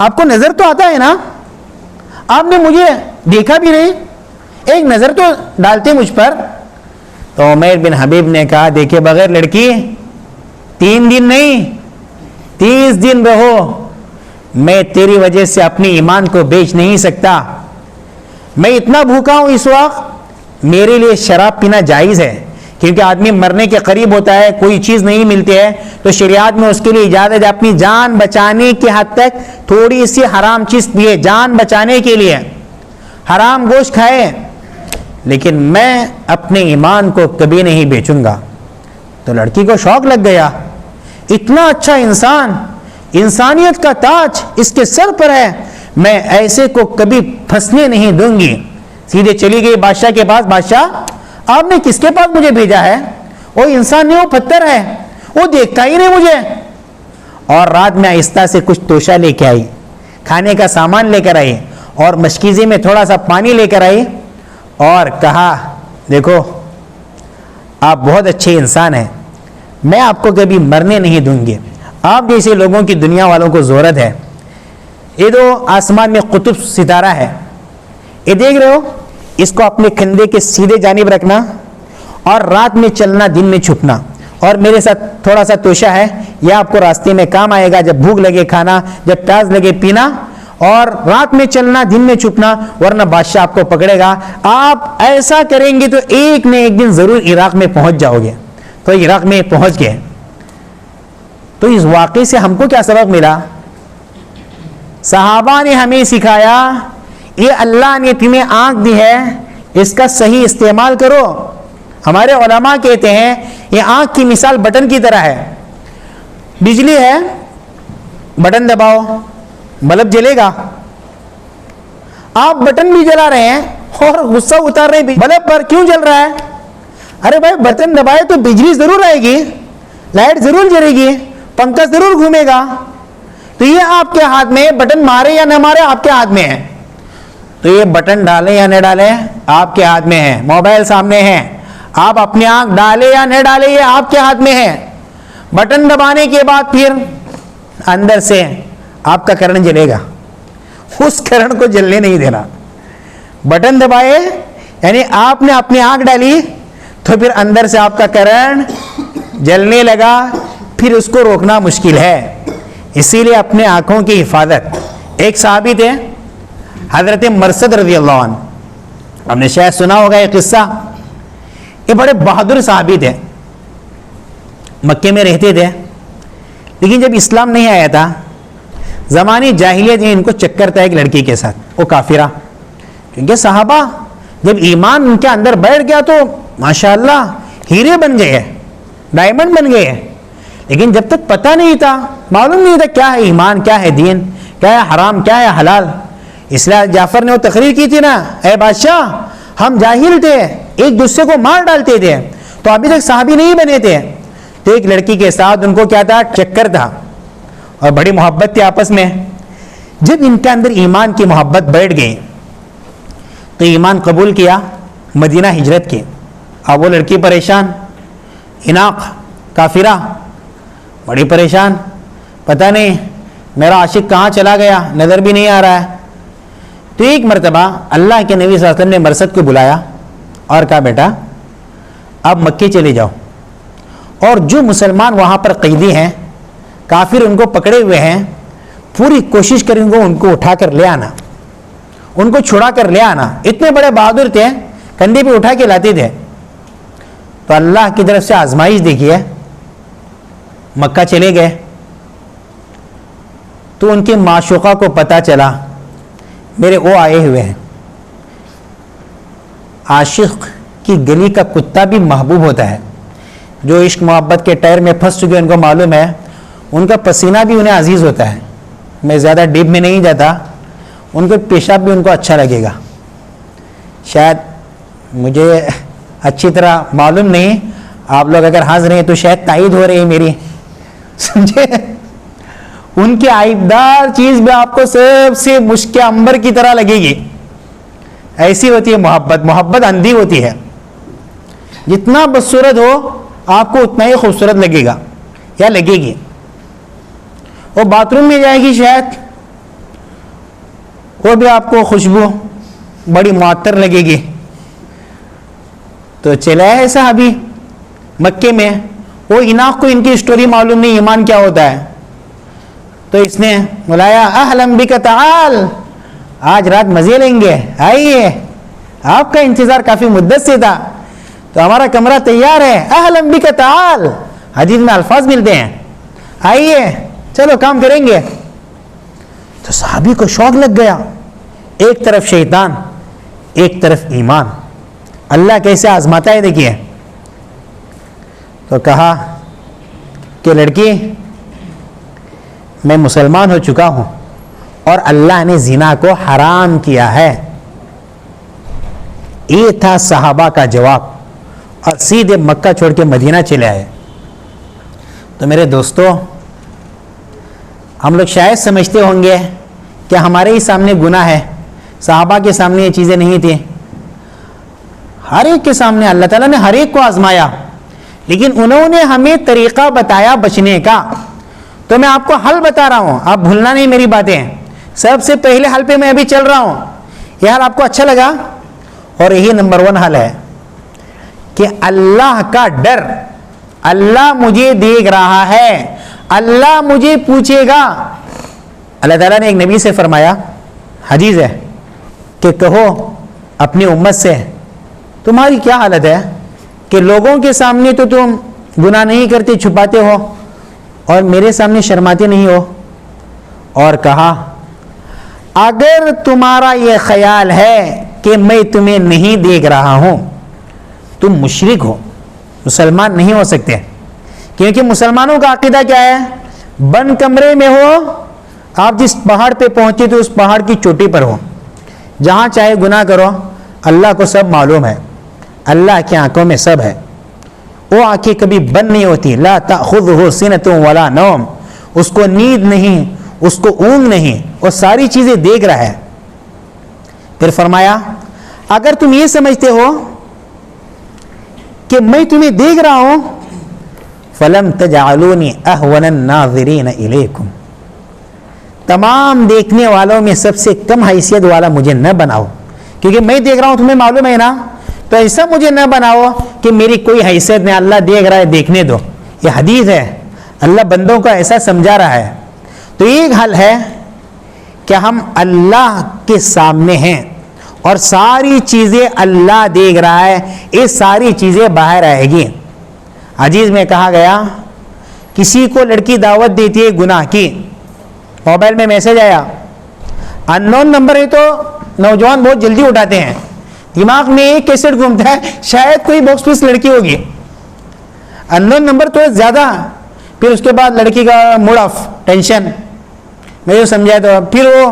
आपको नजर तो आता है ना, आपने मुझे देखा भी नहीं, एक नजर तो डालते मुझ पर। तो उमैर बिन हबीब ने कहा देखे बगैर लड़की 3 दिन नहीं 30 दिन रहो, मैं तेरी वजह से अपने ईमान को बेच नहीं सकता। मैं इतना भूखा हूं इस वक्त, मेरे लिए शराब पीना जायज़ है, क्योंकि आदमी मरने के करीब होता है, कोई चीज़ नहीं मिलती है, तो शरीयत में उसके लिए इजाज़त है अपनी जान बचाने के हद तक थोड़ी सी हराम चीज़ पिए, जान बचाने के लिए हराम गोश्त खाए, लेकिन मैं अपने ईमान को कभी नहीं बेचूंगा। तो लड़की को शौक लग गया, इतना अच्छा इंसान, इंसानियत का ताज इसके सर पर है, मैं ऐसे को कभी फंसने नहीं दूंगी। सीधे चली गई बादशाह के पास, बादशाह आपने किसके पास मुझे भेजा है, वो इंसान नहीं, वो पत्थर है, वो देखता ही नहीं मुझे। और रात में आहिस्ता से कुछ तोशा लेके आई, खाने का सामान लेकर आई और मशकीज़े में थोड़ा सा पानी लेकर आई और कहा देखो आप बहुत अच्छे इंसान हैं, मैं आपको कभी मरने नहीं दूंगी, आप जैसे लोगों की दुनिया वालों को ज़रूरत है। ये तो आसमान में कुतुब सितारा है, ये देख रहे हो, इसको अपने कंधे के सीधे जानिब रखना और रात में चलना, दिन में छुपना, और मेरे साथ थोड़ा सा तोशा है, यह आपको रास्ते में काम आएगा, जब भूख लगे खाना, जब प्यास लगे पीना, और रात में चलना, दिन में छुपना, वरना बादशाह आपको पकड़ेगा। आप ऐसा करेंगे तो एक न एक दिन जरूर इराक में पहुंच जाओगे। तो इराक में पहुंच गए। तो इस वाक़े से हमको क्या सबक मिला? सहाबा ने हमें सिखाया ये अल्लाह ने तुम्हें आंख दी है, इसका सही इस्तेमाल करो। हमारे उलमा कहते हैं ये आंख की मिसाल बटन की तरह है। बिजली है, बटन दबाओ, बल्ब जलेगा। आप बटन भी जला रहे हैं और गुस्सा उतार रहे हैं बल्ब पर, क्यों जल रहा है? अरे भाई बटन दबाए तो बिजली जरूर आएगी, लाइट जरूर जलेगी, पंखा जरूर घूमेगा। तो ये आपके हाथ में, बटन मारे या न मारे आपके हाथ में है। तो ये बटन डालें या न डालें आपके हाथ में है। मोबाइल सामने है, आप अपनी आंख डाले या न डाले ये आपके हाथ में है। बटन दबाने के बाद फिर अंदर से आपका करंट जलेगा, उस करंट को जलने नहीं देना। बटन दबाए यानी आपने अपनी आंख डाली तो फिर अंदर से आपका करंट जलने लगा, फिर उसको रोकना मुश्किल है। इसीलिए अपने आंखों की हिफाजत। एक सहाबी थे हजरत मरसद रज़ी अल्लाह अन्हु, हमने शायद सुना होगा ये किस्सा। ये बड़े बहादुर सहाबी थे, मक्के में रहते थे, लेकिन जब इस्लाम नहीं आया था, ज़माने जाहिलियत में इनको चक्कर था एक लड़की के साथ, वो काफिरा। क्योंकि सहाबा जब ईमान उनके अंदर बैठ गया तो माशाअल्लाह हीरे बन गए, डायमंड बन गए। लेकिन जब तक पता नहीं था, मालूम नहीं था क्या है ईमान, क्या है दीन, क्या है हराम, क्या है हलाल, इसलिए जाफर ने वो तकरीर की थी ना, ए बादशाह हम जाहिल थे, एक दूसरे को मार डालते थे, तो अभी तक साहबी नहीं बने थे। तो एक लड़की के साथ उनको क्या था, चक्कर था और बड़ी मोहब्बत थी आपस में। जब इनके अंदर ईमान की मोहब्बत बैठ गई तो ईमान कबूल किया, मदीना हिजरत की। अब वो लड़की परेशान, इनाक काफिरा बड़ी परेशान, पता नहीं मेरा आशिक कहाँ चला गया, नज़र भी नहीं आ रहा है। तो एक मरतबा अल्लाह के नबी सल्लल्लाहु अलैहि वसल्लम ने मरसद को बुलाया और कहा, बेटा अब मक्के चले जाओ और जो मुसलमान वहाँ पर कैदी हैं, काफिर उनको पकड़े हुए हैं, पूरी कोशिश करेंगे उनको उठा कर ले आना, उनको छुड़ा कर ले आना। इतने बड़े बहादुर थे, कंधे पे उठा के लाते थे। तो अल्लाह की तरफ से आजमाइश देखिए, मक्का चले गए तो उनके माशूका को पता चला मेरे वो आए हुए हैं। आशिक की गली का कुत्ता भी महबूब होता है। जो इश्क मोहब्बत के टायर में फंस चुके उनको मालूम है, उनका पसीना भी उन्हें अजीज होता है। मैं ज़्यादा डीप में नहीं जाता, उनको पेशाब भी उनको अच्छा लगेगा। शायद मुझे अच्छी तरह मालूम नहीं, आप लोग अगर हंस रहे हैं तो शायद तायद हो रही है मेरी, समझे। उनकी आइबदार चीज भी आपको सबसे मुश्किल अंबर की तरह लगेगी। ऐसी होती है मोहब्बत। मोहब्बत अंधी होती है, जितना बदसूरत हो आपको उतना ही खूबसूरत लगेगा या लगेगी। वो बाथरूम में जाएगी शायद, वो भी आपको खुशबू बड़ी मुअत्तर लगेगी। तो चला है साहबी मक्के में, वो इनाक को इनकी स्टोरी मालूम नहीं ईमान क्या होता है, तो इसने बुलाया, अहलन बिका ताल, आज रात मजे लेंगे, आइए, आपका इंतजार काफी मुद्दत से था, तो हमारा कमरा तैयार है, अहलन बिका ताल। हदीस में अल्फाज मिलते हैं, आइए चलो काम करेंगे। तो साहबी को शौक लग गया, एक तरफ शैतान एक तरफ ईमान, अल्लाह कैसे आजमाता है देखिए। तो कहा कि लड़की, मैं मुसलमान हो चुका हूं और अल्लाह ने जिना को हराम किया है। ये था सहाबा का जवाब, और सीधे मक्का छोड़ के मदीना चले आए। तो मेरे दोस्तों, हम लोग शायद समझते होंगे कि हमारे ही सामने गुनाह है, सहाबा के सामने ये चीज़ें नहीं थी। हर एक के सामने अल्लाह ताला ने हर एक को आजमाया, लेकिन उन्होंने हमें तरीका बताया बचने का। तो मैं आपको हल बता रहा हूं, आप भूलना नहीं मेरी बातें। सबसे पहले हल पे मैं अभी चल रहा हूं, यह हल आपको अच्छा लगा, और यही नंबर 1 हल है कि अल्लाह का डर। अल्लाह मुझे देख रहा है, अल्लाह मुझे पूछेगा। अल्लाह ताला ने एक नबी से फरमाया, हदीस है, कि कहो अपनी उम्मत से, तुम्हारी क्या हालत है कि लोगों के सामने तो तुम गुनाह नहीं करते, छुपाते हो, और मेरे सामने शर्माते नहीं हो। और कहा, अगर तुम्हारा यह ख्याल है कि मैं तुम्हें नहीं देख रहा हूं, तुम मुशरिक हो, मुसलमान नहीं हो सकते। क्योंकि मुसलमानों का अकीदा क्या है, बंद कमरे में हो, आप जिस पहाड़ पे पहुंचे तो उस पहाड़ की चोटी पर हो, जहां चाहे गुनाह करो, अल्लाह को सब मालूम है, अल्लाह की आंखों में सब है। वो आंखें कभी बंद नहीं होती, ला ताखुज़ुहु सिनतुन वला नौम, उसको नींद नहीं, उसको ऊंघ नहीं, वो सारी चीजें देख रहा है। फिर फरमाया, अगर तुम ये समझते हो कि मैं तुम्हें देख रहा हूं, फलम तजअलूनी अहवनन नाज़िरीन इलैकुम, तमाम देखने वालों में सबसे कम हैसियत वाला मुझे न बनाओ। क्योंकि मैं देख रहा हूं, तुम्हें मालूम है ना, तो ऐसा मुझे न बनाओ कि मेरी कोई हैसियत नहीं, अल्लाह देख रहा है, देखने दो। ये हदीस है, अल्लाह बंदों को ऐसा समझा रहा है। तो एक हल है कि हम अल्लाह के सामने हैं और सारी चीजें अल्लाह देख रहा है, ये सारी चीजें बाहर आएगी। हदीस में कहा गया, किसी को लड़की दावत देती है गुनाह की, मोबाइल में मैसेज आया, अननोन नंबर है, तो नौजवान बहुत जल्दी उठाते हैं, दिमाग में एक कैसेट घूमता है, शायद कोई बॉक्स पीस लड़की होगी। अननोन नंबर तो ज्यादा, फिर उसके बाद लड़की का मूड ऑफ, टेंशन, मैं जो समझाया, तो फिर वो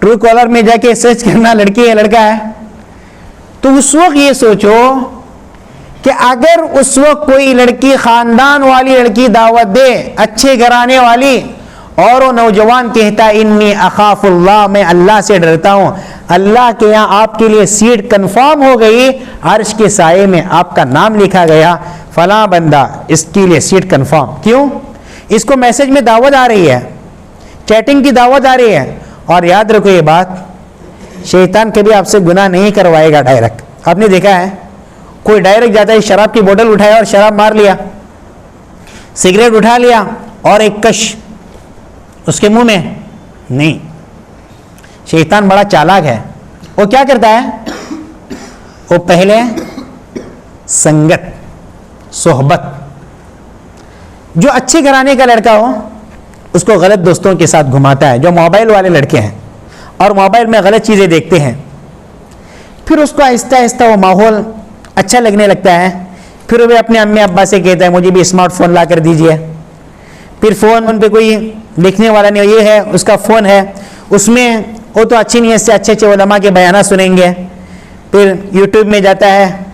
ट्रू कॉलर में जाके सर्च करना, लड़की है लड़का है। तो उस वक्त ये सोचो कि अगर उस वक्त कोई लड़की, खानदान वाली लड़की दावत दे, अच्छे घराने वाली, और वो नौजवान कहता है इन्नी अखाफुल्लाह, मैं अल्लाह से डरता हूँ। अल्लाह के यहाँ आपके लिए सीट कंफर्म हो गई, अर्श के साये में आपका नाम लिखा गया, फला बंदा, इसके लिए सीट कंफर्म। क्यों? इसको मैसेज में दावत आ रही है, चैटिंग की दावत आ रही है। और याद रखो ये बात, शैतान कभी आपसे गुनाह नहीं करवाएगा डायरेक्ट। आपने देखा है कोई डायरेक्ट जाता है, शराब की बोतल उठाया और शराब मार लिया, सिगरेट उठा लिया और एक कश उसके मुंह में, नहीं। शैतान बड़ा चालाक है। वो क्या करता है, वो पहले संगत, सोहबत, जो अच्छे घराने का लड़का हो उसको गलत दोस्तों के साथ घुमाता है, जो मोबाइल वाले लड़के हैं और मोबाइल में गलत चीज़ें देखते हैं। फिर उसको आहिस्ता आहिस्ता वो माहौल अच्छा लगने लगता है। फिर वो अपने अम्मी अब्बा से कहता है मुझे भी स्मार्टफोन ला कर दीजिए। फिर फ़ोन पे कोई लिखने वाला नहीं, ये है उसका फ़ोन है, उसमें वो तो अच्छी नीयत से अच्छे अच्छे उलमा के बयाना सुनेंगे। फिर यूट्यूब में जाता है,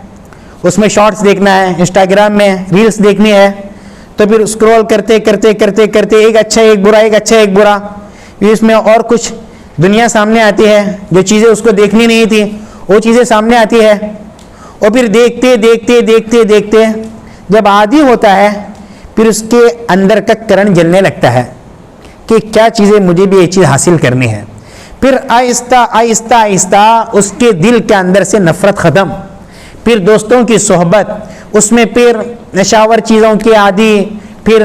उसमें शॉर्ट्स देखना है, इंस्टाग्राम में रील्स देखनी है, तो फिर स्क्रॉल करते करते करते करते एक अच्छा एक बुरा, एक अच्छा एक बुरा, इसमें और कुछ दुनिया सामने आती है, जो चीज़ें उसको देखनी नहीं थी वो चीज़ें सामने आती है। और फिर देखते देखते देखते देखते जब आदी होता है, फिर उसके अंदर का करंट जलने लगता है कि क्या चीज़ें, मुझे भी ये चीज़ हासिल करनी है। फिर आहिस्ता आहिस्ता आहिस्ता उसके दिल के अंदर से नफ़रत ख़त्म। फिर दोस्तों की सोहबत, उसमें फिर नशावर चीज़ों की आदि, फिर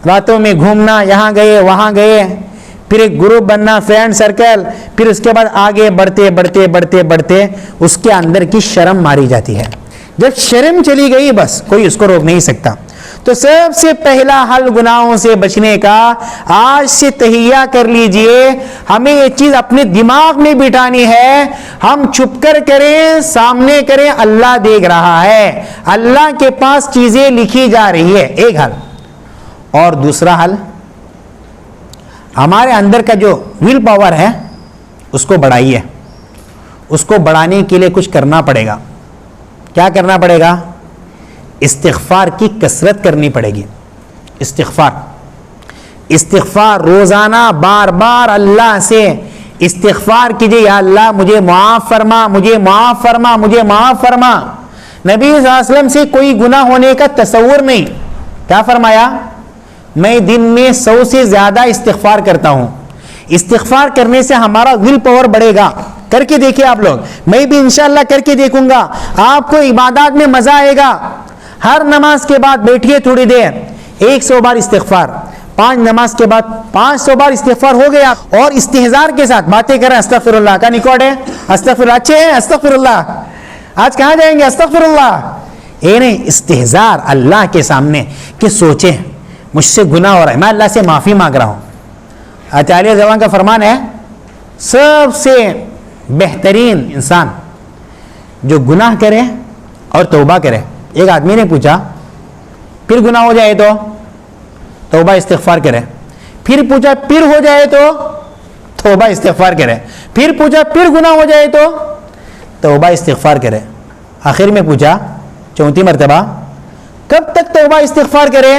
रातों में घूमना, यहाँ गए वहाँ गए, फिर एक ग्रुप बनना, फ्रेंड सर्कल, फिर उसके बाद आगे बढ़ते बढ़ते बढ़ते बढ़ते उसके अंदर की शर्म मारी जाती है। जब शर्म चली गई बस कोई उसको रोक नहीं सकता। तो सबसे पहला हल गुनाहों से बचने का, आज से तहिया कर लीजिए, हमें ये चीज अपने दिमाग में बिठानी है। हम छुप कर करें, सामने करें, अल्लाह देख रहा है, अल्लाह के पास चीजें लिखी जा रही है, एक हल। और दूसरा हल, हमारे अंदर का जो विल पावर है उसको बढ़ाइए। उसको बढ़ाने के लिए कुछ करना पड़ेगा। क्या करना पड़ेगा? इस्तिग़फ़ार की कसरत करनी पड़ेगी। इस्तिग़फ़ार रोज़ाना बार बार अल्लाह से इस्तिग़फ़ार कीजिए, या अल्लाह मुझे माफ़ फरमा, मुझे माफ़ फरमा, मुझे माफ़ फरमा। नबी सल्लल्लाहु अलैहि वसल्लम से कोई गुनाह होने का तसव्वुर नहीं। क्या फरमाया? मैं दिन में 100 से ज़्यादा इस्तिग़फ़ार करता हूँ। इस्तिग़फ़ार करने से हमारा विल पावर बढ़ेगा। करके देखिए आप लोग, मैं भी इंशाअल्लाह करके देखूंगा, आपको इबादत में मज़ा आएगा। हर नमाज के बाद बैठिए थोड़ी देर, 100 बार इस्तिग़फ़ार, 5 नमाज के बाद 500 बार इस्तिग़फ़ार हो गया। और इस्तिहज़ार के साथ बातें करें, अस्तग़फ़िरुल्लाह का निकॉर्ड है, अस्तग़फ़िरुल्लाह, अच्छे हैं, अस्तग़फ़िरुल्लाह, आज कहाँ जाएंगे, अस्तग़फ़िरुल्लाह। ये नहीं, इस्तिहज़ार अल्लाह के सामने कि सोचें मुझसे गुनाह हो रहा है, मैं अल्लाह से माफ़ी मांग रहा हूँ। आचार्य ज़मान का फरमान है, सबसे बेहतरीन इंसान जो गुनाह करे और तौबा करे। एक आदमी ने पूछा, फिर गुनाह हो जाए तो तौबा इस्तिग़फ़ार करे। फिर पूछा, फिर हो जाए तो तौबा इस्तिग़फ़ार करे। फिर पूछा, फिर गुनाह हो जाए तो तौबा इस्तिग़फ़ार करे। आखिर में पूछा, 4थी मरतबा, कब तक तौबा इस्तिग़फ़ार करे?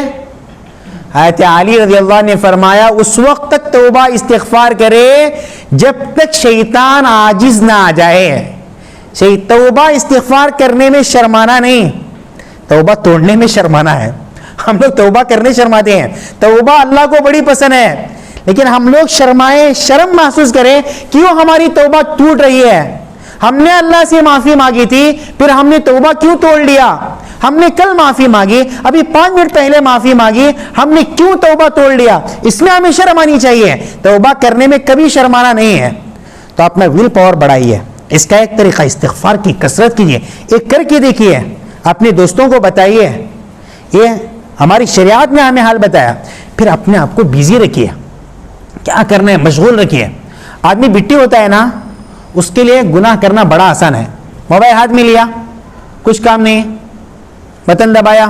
हज़रत अली रज़ियल्लाहु अन्हु ने फरमाया, उस वक्त तक तौबा इस्तिग़फ़ार करे जब तक शैतान आजिज़ ना आ जाए। तौबा इस्तिग़फ़ार करने में शर्माना नहीं, तौबा तोड़ने में शर्माना है। हम लोग तौबा करने शर्माते हैं, तौबा अल्लाह को बड़ी पसंद है, लेकिन हम लोग शर्माए, शर्म महसूस करें, क्यों हमारी तौबा टूट रही है? हमने अल्लाह से माफ़ी मांगी थी, फिर हमने तौबा क्यों तोड़ लिया? हमने कल माफ़ी मांगी, अभी 5 मिनट पहले माफ़ी मांगी, हमने क्यों तौबा तोड़ लिया? इसमें हमें शर्म आनी चाहिए। तौबा करने में कभी शर्माना नहीं है। तो अपना विल पावर बढ़ाइए। इसका एक तरीका इस्तिग़फ़ार की कसरत कीजिए, एक करके देखिए, अपने दोस्तों को बताइए, ये हमारी शरीयत ने हमें हाल बताया। फिर अपने आप को बिजी रखिए, क्या करना है मशगूल रखिए। आदमी बिट्टी होता है ना, उसके लिए गुनाह करना बड़ा आसान है। मोबाइल हाथ में लिया, कुछ काम नहीं, बटन दबाया,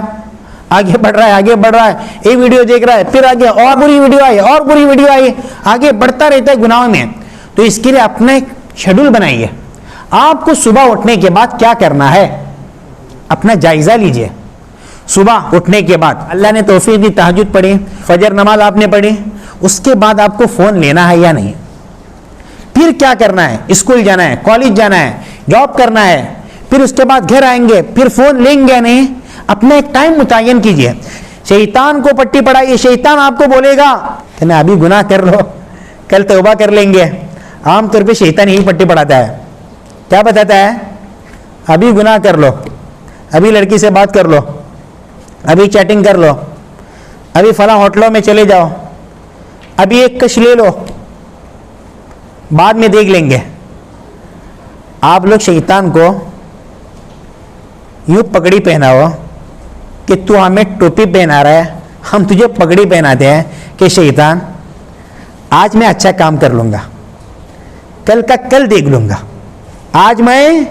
आगे बढ़ रहा है, आगे बढ़ रहा है, एक वीडियो देख रहा है, फिर आगे और बुरी वीडियो आई, और बुरी वीडियो आई, आगे बढ़ता रहता है गुनाह में। तो इसके लिए अपना एक शेड्यूल बनाइए। आपको सुबह उठने के बाद क्या करना है, अपना जायजा लीजिए। सुबह उठने के बाद अल्लाह ने तौफीक दी, तहज्जुद पढ़ी, फजर नमाज आपने पढ़ी, उसके बाद आपको फ़ोन लेना है या नहीं? फिर क्या करना है? स्कूल जाना है, कॉलेज जाना है, जॉब करना है, फिर उसके बाद घर आएंगे, फिर फ़ोन लेंगे या नहीं? अपना एक टाइम मुतय्यन कीजिए। शैतान को पट्टी पढ़ाइए। शैतान आपको बोलेगा कि ना अभी गुनाह कर लो, कल तौबा कर लेंगे। आमतौर पे शैतान यही पट्टी पढ़ाता है। क्या बताता है? अभी गुनाह कर लो, अभी लड़की से बात कर लो, अभी चैटिंग कर लो, अभी फला होटलों में चले जाओ, अभी एक कश ले लो, बाद में देख लेंगे। आप लोग शैतान को यूं पगड़ी पहनाओ कि तू हमें टोपी पहना रहा है, हम तुझे पगड़ी पहनाते हैं कि शैतान आज मैं अच्छा काम कर लूँगा, कल का कल देख लूँगा, आज मैं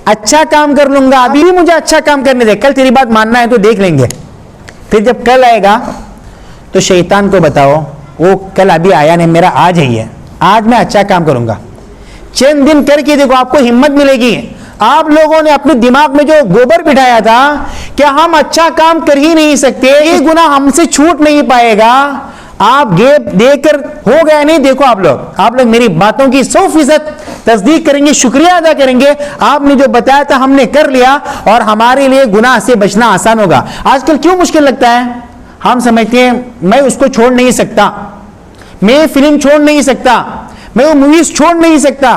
अच्छा काम कर लूँगा, अभी भी मुझे अच्छा काम करने दे, कल तेरी बात मानना है तो देख लेंगे। फिर जब कल आएगा तो शैतान को बताओ वो कल अभी आया नहीं, मेरा आज ही है, आज मैं अच्छा काम करूँगा। चंद दिन करके देखो, आपको हिम्मत मिलेगी। आप लोगों ने अपने दिमाग में जो गोबर बिठाया था कि हम अच्छा काम कर ही नहीं सकते, ये गुनाह हमसे छूट नहीं पाएगा, आप गेप देकर हो गया नहीं। देखो आप लोग मेरी बातों की 100% तस्दीक करेंगे, शुक्रिया अदा करेंगे। आपने जो बताया था हमने कर लिया और हमारे लिए गुनाह से बचना आसान होगा। आजकल क्यों मुश्किल लगता है? हम समझते हैं मैं उसको छोड़ नहीं सकता, मैं फिल्म छोड़ नहीं सकता, मैं वो मूवीज छोड़ नहीं सकता।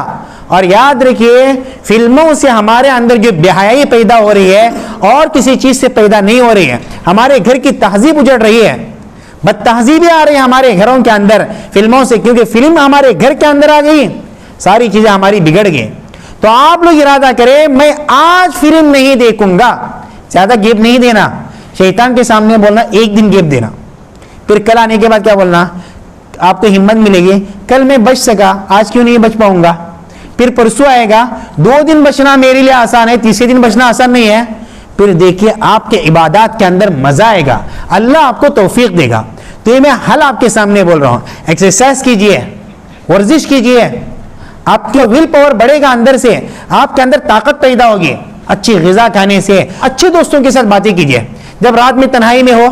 और याद रखिए, फिल्मों से हमारे अंदर जो बेहयाई पैदा हो रही है और किसी चीज से पैदा नहीं हो रही है। हमारे घर की तहजीब उजड़ रही है, बदतहजीबी आ रही है हमारे घरों के अंदर फिल्मों से, क्योंकि फिल्म हमारे घर के अंदर आ गई, सारी चीजें हमारी बिगड़ गई। तो आप लोग इरादा करें मैं आज फिल्म नहीं देखूंगा, ज्यादा गेप नहीं देना, शैतान के सामने बोलना एक दिन गेप देना, फिर कल आने के बाद क्या बोलना, आपको हिम्मत मिलेगी कल मैं बच सका, आज क्यों नहीं बच पाऊंगा। फिर परसों आएगा, 2 दिन बचना मेरे लिए आसान है, तीसरे दिन बचना आसान नहीं है। फिर देखिए आपके इबादत के अंदर मजा आएगा, अल्लाह आपको तौफीक देगा। तो ये मैं हल आपके सामने बोल रहा हूं, एक्सरसाइज कीजिए, वर्जिश कीजिए, आपका विल पावर बढ़ेगा, अंदर से आपके अंदर ताकत पैदा होगी। अच्छी ग़िज़ा खाने से, अच्छे दोस्तों के साथ बातें कीजिए। जब रात में तन्हाई में हो,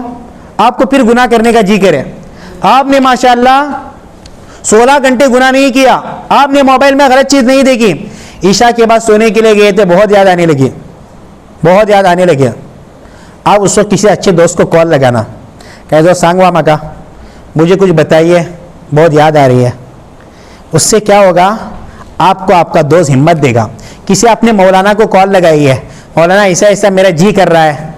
आपको फिर गुनाह करने का जी करे, आपने माशाअल्लाह 16 घंटे गुनाह नहीं किया, आपने मोबाइल में गलत चीज नहीं देखी, ईशा के बाद सोने के लिए गए थे, बहुत याद आने लगी, बहुत याद आने लगे। आप उस वक्त किसी अच्छे दोस्त को कॉल लगाना, कह दो सांगवा मका मुझे कुछ बताइए, बहुत याद आ रही है। उससे क्या होगा, आपको आपका दोस्त हिम्मत देगा। किसी अपने मौलाना को कॉल लगाई है, मौलाना ऐसा ऐसा मेरा जी कर रहा है,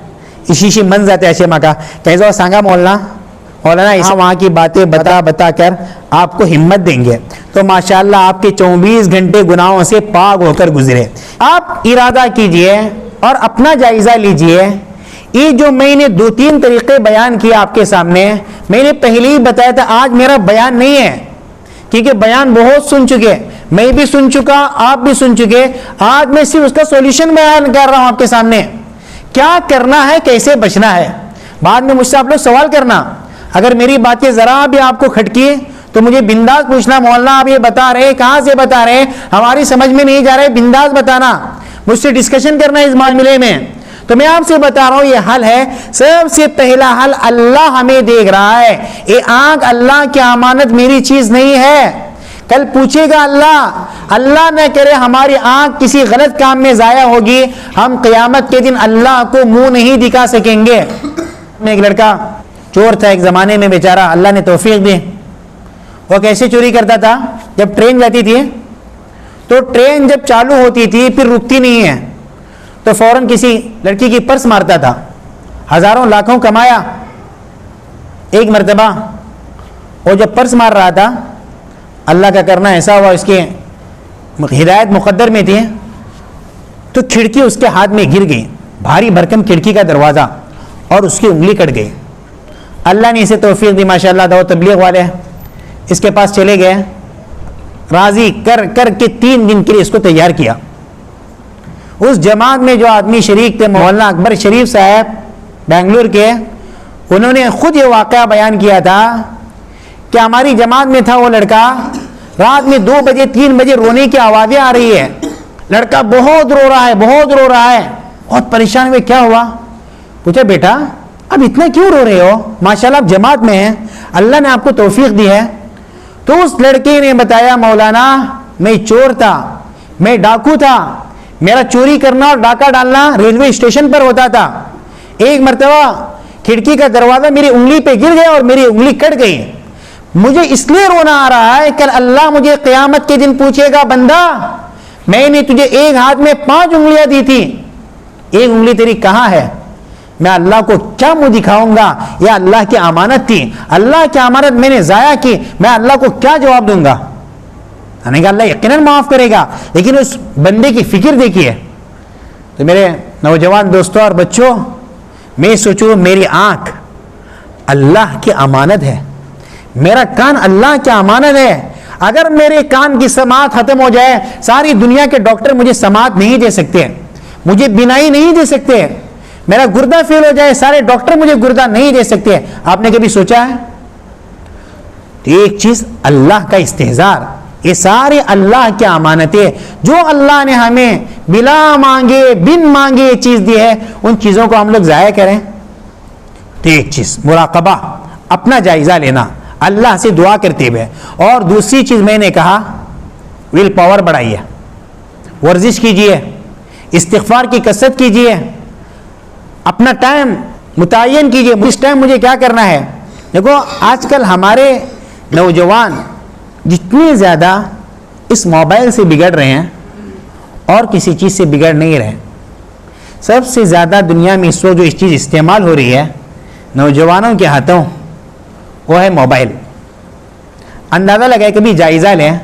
इसी मन जाते ऐसे मका, कह दो सांगा मौलाना ऐसा, वहाँ की बातें बता कर आपको हिम्मत देंगे। तो माशाअल्लाह आपके 24 घंटे गुनाहों से पाक होकर गुजरे। आप इरादा कीजिए और अपना जायजा लीजिए। ये जो मैंने 2-3 तरीके बयान किए आपके सामने, मैंने पहले ही बताया था, आज मेरा बयान नहीं है, क्योंकि बयान बहुत सुन चुके, मैं भी सुन चुका, आप भी सुन चुके। आज मैं सिर्फ उसका सॉल्यूशन बयान कर रहा हूं आपके सामने, क्या करना है, कैसे बचना है। बाद में मुझसे आप लोग सवाल करना, अगर मेरी बातें जरा भी आपको खटकी तो मुझे बिंदास पूछना, मौलाना आप ये बता रहे, कहां से बता रहे, हमारी समझ में नहीं जा रहे, बिंदास बताना, मुझसे डिस्कशन करना इस मामले में। तो मैं आपसे बता रहा हूं ये हल है। सबसे पहला हल, अल्लाह हमें देख रहा है, ये आंख अल्लाह की अमानत मेरी चीज नहीं है, कल पूछेगा अल्लाह। अल्लाह न करे हमारी आंख किसी गलत काम में जाया होगी, हम क़यामत के दिन अल्लाह को मुंह नहीं दिखा सकेंगे। एक लड़का चोर था एक जमाने में, बेचारा, अल्लाह ने तौफीक दी। वो कैसे चोरी करता था, जब ट्रेन जाती थी तो ट्रेन जब चालू होती थी फिर रुकती नहीं है, तो फौरन किसी लड़की की पर्स मारता था, हजारों लाखों कमाया। एक मर्तबा वो जब पर्स मार रहा था, अल्लाह का करना ऐसा हुआ, इसके हिदायत मुकद्दर में थी, तो खिड़की उसके हाथ में गिर गई, भारी भरकम खिड़की का दरवाज़ा, और उसकी उंगली कट गई। अल्लाह ने इसे तौफीक दी, माशाअल्लाह, दावत तबलीग वाले इसके पास चले गए, राजी कर कर के 3 दिन के लिए इसको तैयार किया। उस जमात में जो आदमी शरीक थे, मौलाना अकबर शरीफ साहब बेंगलुरु के, उन्होंने खुद ये वाक़या बयान किया था कि हमारी जमात में था वो लड़का, रात में 2 बजे 3 बजे रोने की आवाज़ें आ रही है, लड़का बहुत रो रहा है, बहुत रो रहा है, बहुत परेशान हुए, क्या हुआ। पूछा बेटा अब इतना क्यों रो रहे हो, माशाल्लाह आप जमात में हैं, अल्लाह ने आपको तौफीक दी है। तो उस लड़के ने बताया मौलाना मैं चोर था, मैं डाकू था, मेरा चोरी करना और डाका डालना रेलवे स्टेशन पर होता था। एक मर्तबा खिड़की का दरवाजा मेरी उंगली पे गिर गया और मेरी उंगली कट गई। मुझे इसलिए रोना आ रहा है कल अल्लाह मुझे क़यामत के दिन पूछेगा बंदा मैंने तुझे एक हाथ में 5 उंगलियां दी थी, एक उंगली तेरी कहां है? मैं अल्लाह को क्या मुंह दिखाऊंगा? यह अल्लाह की अमानत थी, अल्लाह की अमानत मैंने जाया की, मैं अल्लाह को क्या जवाब दूंगा? अल्लाह यकीनन माफ करेगा, लेकिन उस बंदे की फिक्र देखिए। तो मेरे नौजवान दोस्तों और बच्चों, मैं सोचूं मेरी आंख अल्लाह की अमानत है, मेरा कान अल्लाह की अमानत है। अगर मेरे कान की समात खत्म हो जाए, सारी दुनिया के डॉक्टर मुझे समात नहीं दे सकते, मुझे बिनाई नहीं दे सकते। मेरा गुर्दा फेल हो जाए, सारे डॉक्टर मुझे गुर्दा नहीं दे सकते। आपने कभी सोचा है? तो एक चीज अल्लाह का इस्तेहजार, ये सारे अल्लाह की अमानतें जो अल्लाह ने हमें बिला मांगे बिन मांगे ये चीज दी है, उन चीजों को हम लोग जाया करें। तो एक चीज मुराकबा, अपना जायजा लेना अल्लाह से दुआ करते हुए। और दूसरी चीज मैंने कहा विल पावर बढ़ाइए, वर्जिश कीजिए, इस्तिग़फ़ार की कसरत कीजिए, अपना टाइम मुतय्यन कीजिए, इस टाइम मुझे क्या करना है। देखो आजकल हमारे नौजवान जितनी ज़्यादा इस मोबाइल से बिगड़ रहे हैं और किसी चीज़ से बिगड़ नहीं रहे। सबसे ज़्यादा दुनिया में इस वक्त जो इस चीज़ इस्तेमाल हो रही है नौजवानों के हाथों, वो है मोबाइल। अंदाज़ा लगाए, कभी जायज़ा लें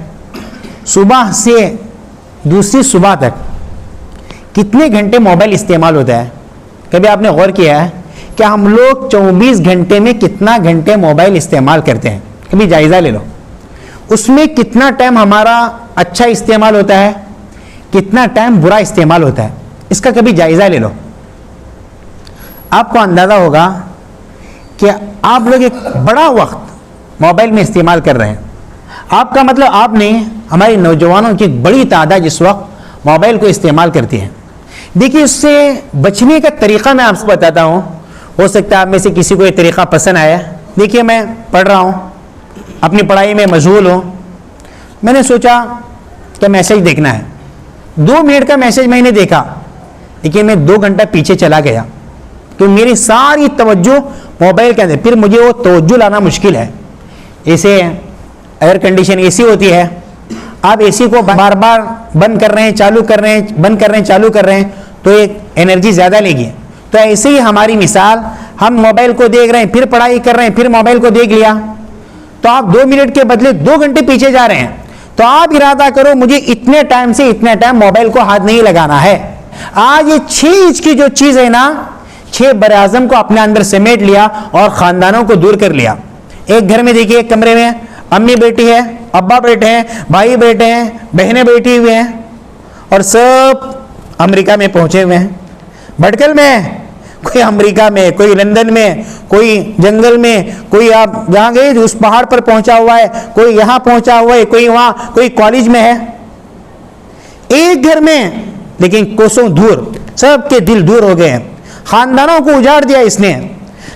सुबह से दूसरी सुबह तक कितने घंटे मोबाइल इस्तेमाल होता है। कभी आपने गौर किया है कि हम लोग 24 घंटे में कितना घंटे मोबाइल इस्तेमाल करते हैं? कभी जायज़ा ले लो, उसमें कितना टाइम हमारा अच्छा इस्तेमाल होता है, कितना टाइम बुरा इस्तेमाल होता है, इसका कभी जायज़ा ले लो। आपको अंदाज़ा होगा कि आप लोग एक बड़ा वक्त मोबाइल में इस्तेमाल कर रहे हैं। आपका मतलब आपने, हमारे नौजवानों की एक बड़ी तादाद इस वक्त मोबाइल को इस्तेमाल करती है। देखिए इससे बचने का तरीक़ा मैं आपसे बताता हूँ, हो सकता है आप में से किसी को ये तरीक़ा पसंद आया। देखिए मैं पढ़ रहा हूँ, अपनी पढ़ाई में मशगूल हूँ, मैंने सोचा कि मैसेज देखना है। 2 मिनट का मैसेज मैंने देखा, लेकिन मैं 2 घंटा पीछे चला गया, तो मेरी सारी तवज्जो मोबाइल के अंदर। फिर मुझे वो तवज्जो लाना मुश्किल है। जैसे एयर कंडीशन एसी होती है, आप एसी को बार बार बंद कर रहे हैं, चालू कर रहे हैं, बंद कर रहे हैं, चालू कर रहे हैं, तो एक एनर्जी ज़्यादा लेगी। तो ऐसे ही हमारी मिसाल, हम मोबाइल को देख रहे हैं, फिर पढ़ाई कर रहे हैं, फिर मोबाइल को देख लिया, तो आप 2 मिनट के बदले 2 घंटे पीछे जा रहे हैं। तो आप इरादा करो मुझे इतने टाइम से इतने टाइम मोबाइल को हाथ नहीं लगाना है। आज ये 6 इंच की जो चीज़ है ना, 6 बर-ए-आज़म को अपने अंदर समेट लिया और ख़ानदानों को दूर कर लिया। एक घर में देखिए, एक कमरे में अम्मी बैठी है, अब्बा बैठे हैं, भाई बैठे हैं, बहनें बैठी हुई हैं, और सब अमेरिका में पहुंचे हुए हैं। भटकल में, कोई अमेरिका में, कोई लंदन में, कोई जंगल में, कोई आप जहाँ गए उस पहाड़ पर पहुंचा हुआ है, कोई यहाँ पहुंचा हुआ है, कोई वहाँ, कोई कॉलेज में है। एक घर में लेकिन कोसों दूर, सबके दिल दूर हो गए हैं, खानदानों को उजाड़ दिया इसने।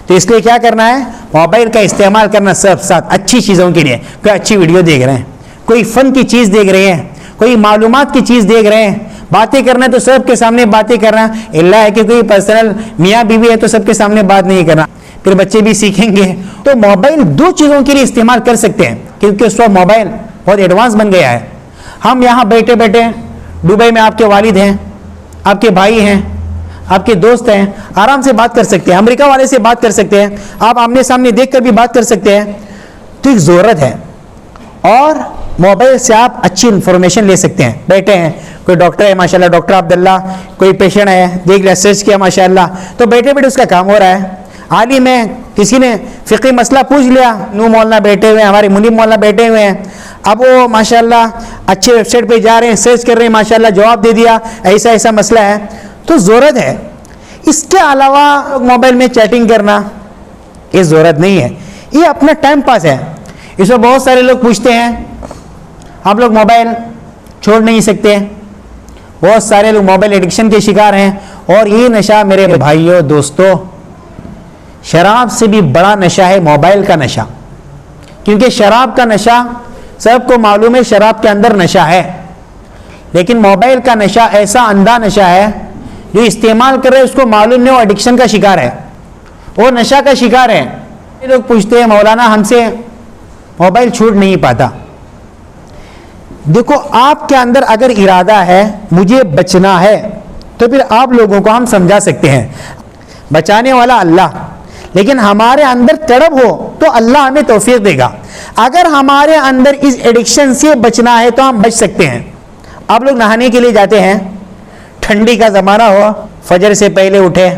तो इसलिए क्या करना है, मोबाइल का इस्तेमाल करना सब साथ अच्छी चीज़ों के लिए। कोई अच्छी वीडियो देख रहे हैं, कोई फ़न की चीज़ देख रहे हैं, कोई मालूमात की चीज़ देख रहे हैं, बातें करना है तो सबके सामने बातें करना। इल्ला है कि कोई पर्सनल मियाँ बीवी है तो सबके सामने बात नहीं करना, फिर बच्चे भी सीखेंगे। तो मोबाइल 2 चीज़ों के लिए इस्तेमाल कर सकते हैं, क्योंकि उस वक्त मोबाइल बहुत एडवांस बन गया है। हम यहाँ बैठे बैठे, दुबई में आपके वालिद हैं, आपके भाई हैं, आपके दोस्त हैं, आराम से बात कर सकते हैं। अमेरिका वाले से बात कर सकते हैं, आप आमने सामने देख कर भी बात कर सकते हैं। तो एक ज़रूरत है, और मोबाइल से आप अच्छी इन्फॉर्मेशन ले सकते हैं। बैठे हैं, कोई डॉक्टर है माशाल्लाह, डॉक्टर अब्दुल्ला, कोई पेशेंट है, देख लिया, सर्च किया माशाल्लाह, तो बैठे बैठे उसका काम हो रहा है। आलिम है, किसी ने फ़िक़ी मसला पूछ लिया, नू मौलाना बैठे हुए हैं, हमारे मुनीब मौलाना बैठे हुए हैं, अब वो माशाल्लाह अच्छे वेबसाइट पे जा रहे हैं, सर्च कर रहे हैं, माशाल्लाह जवाब दे दिया, ऐसा ऐसा मसला है। तो ज़रूरत है। इसके अलावा मोबाइल में चैटिंग करना ये ज़रूरत नहीं है, ये अपना टाइम पास है। इसमें बहुत सारे लोग पूछते हैं हम लोग मोबाइल छोड़ नहीं सकते, बहुत सारे लोग मोबाइल एडिक्शन के शिकार हैं। और ये नशा मेरे भाइयों दोस्तों शराब से भी बड़ा नशा है मोबाइल का नशा, क्योंकि शराब का नशा सबको मालूम है, शराब के अंदर नशा है, लेकिन मोबाइल का नशा ऐसा अंधा नशा है, जो इस्तेमाल कर रहे हैं उसको मालूम नहीं, वो एडिक्शन का शिकार है, वो नशा का शिकार है। लोग पूछते हैं मौलाना हमसे मोबाइल छूट नहीं पाता। देखो, आपके अंदर अगर इरादा है मुझे बचना है, तो फिर आप लोगों को हम समझा सकते हैं, बचाने वाला अल्लाह, लेकिन हमारे अंदर तड़प हो तो अल्लाह हमें तौफीक देगा। अगर हमारे अंदर इस एडिक्शन से बचना है तो हम बच सकते हैं। आप लोग नहाने के लिए जाते हैं, ठंडी का ज़माना हो, फजर से पहले उठे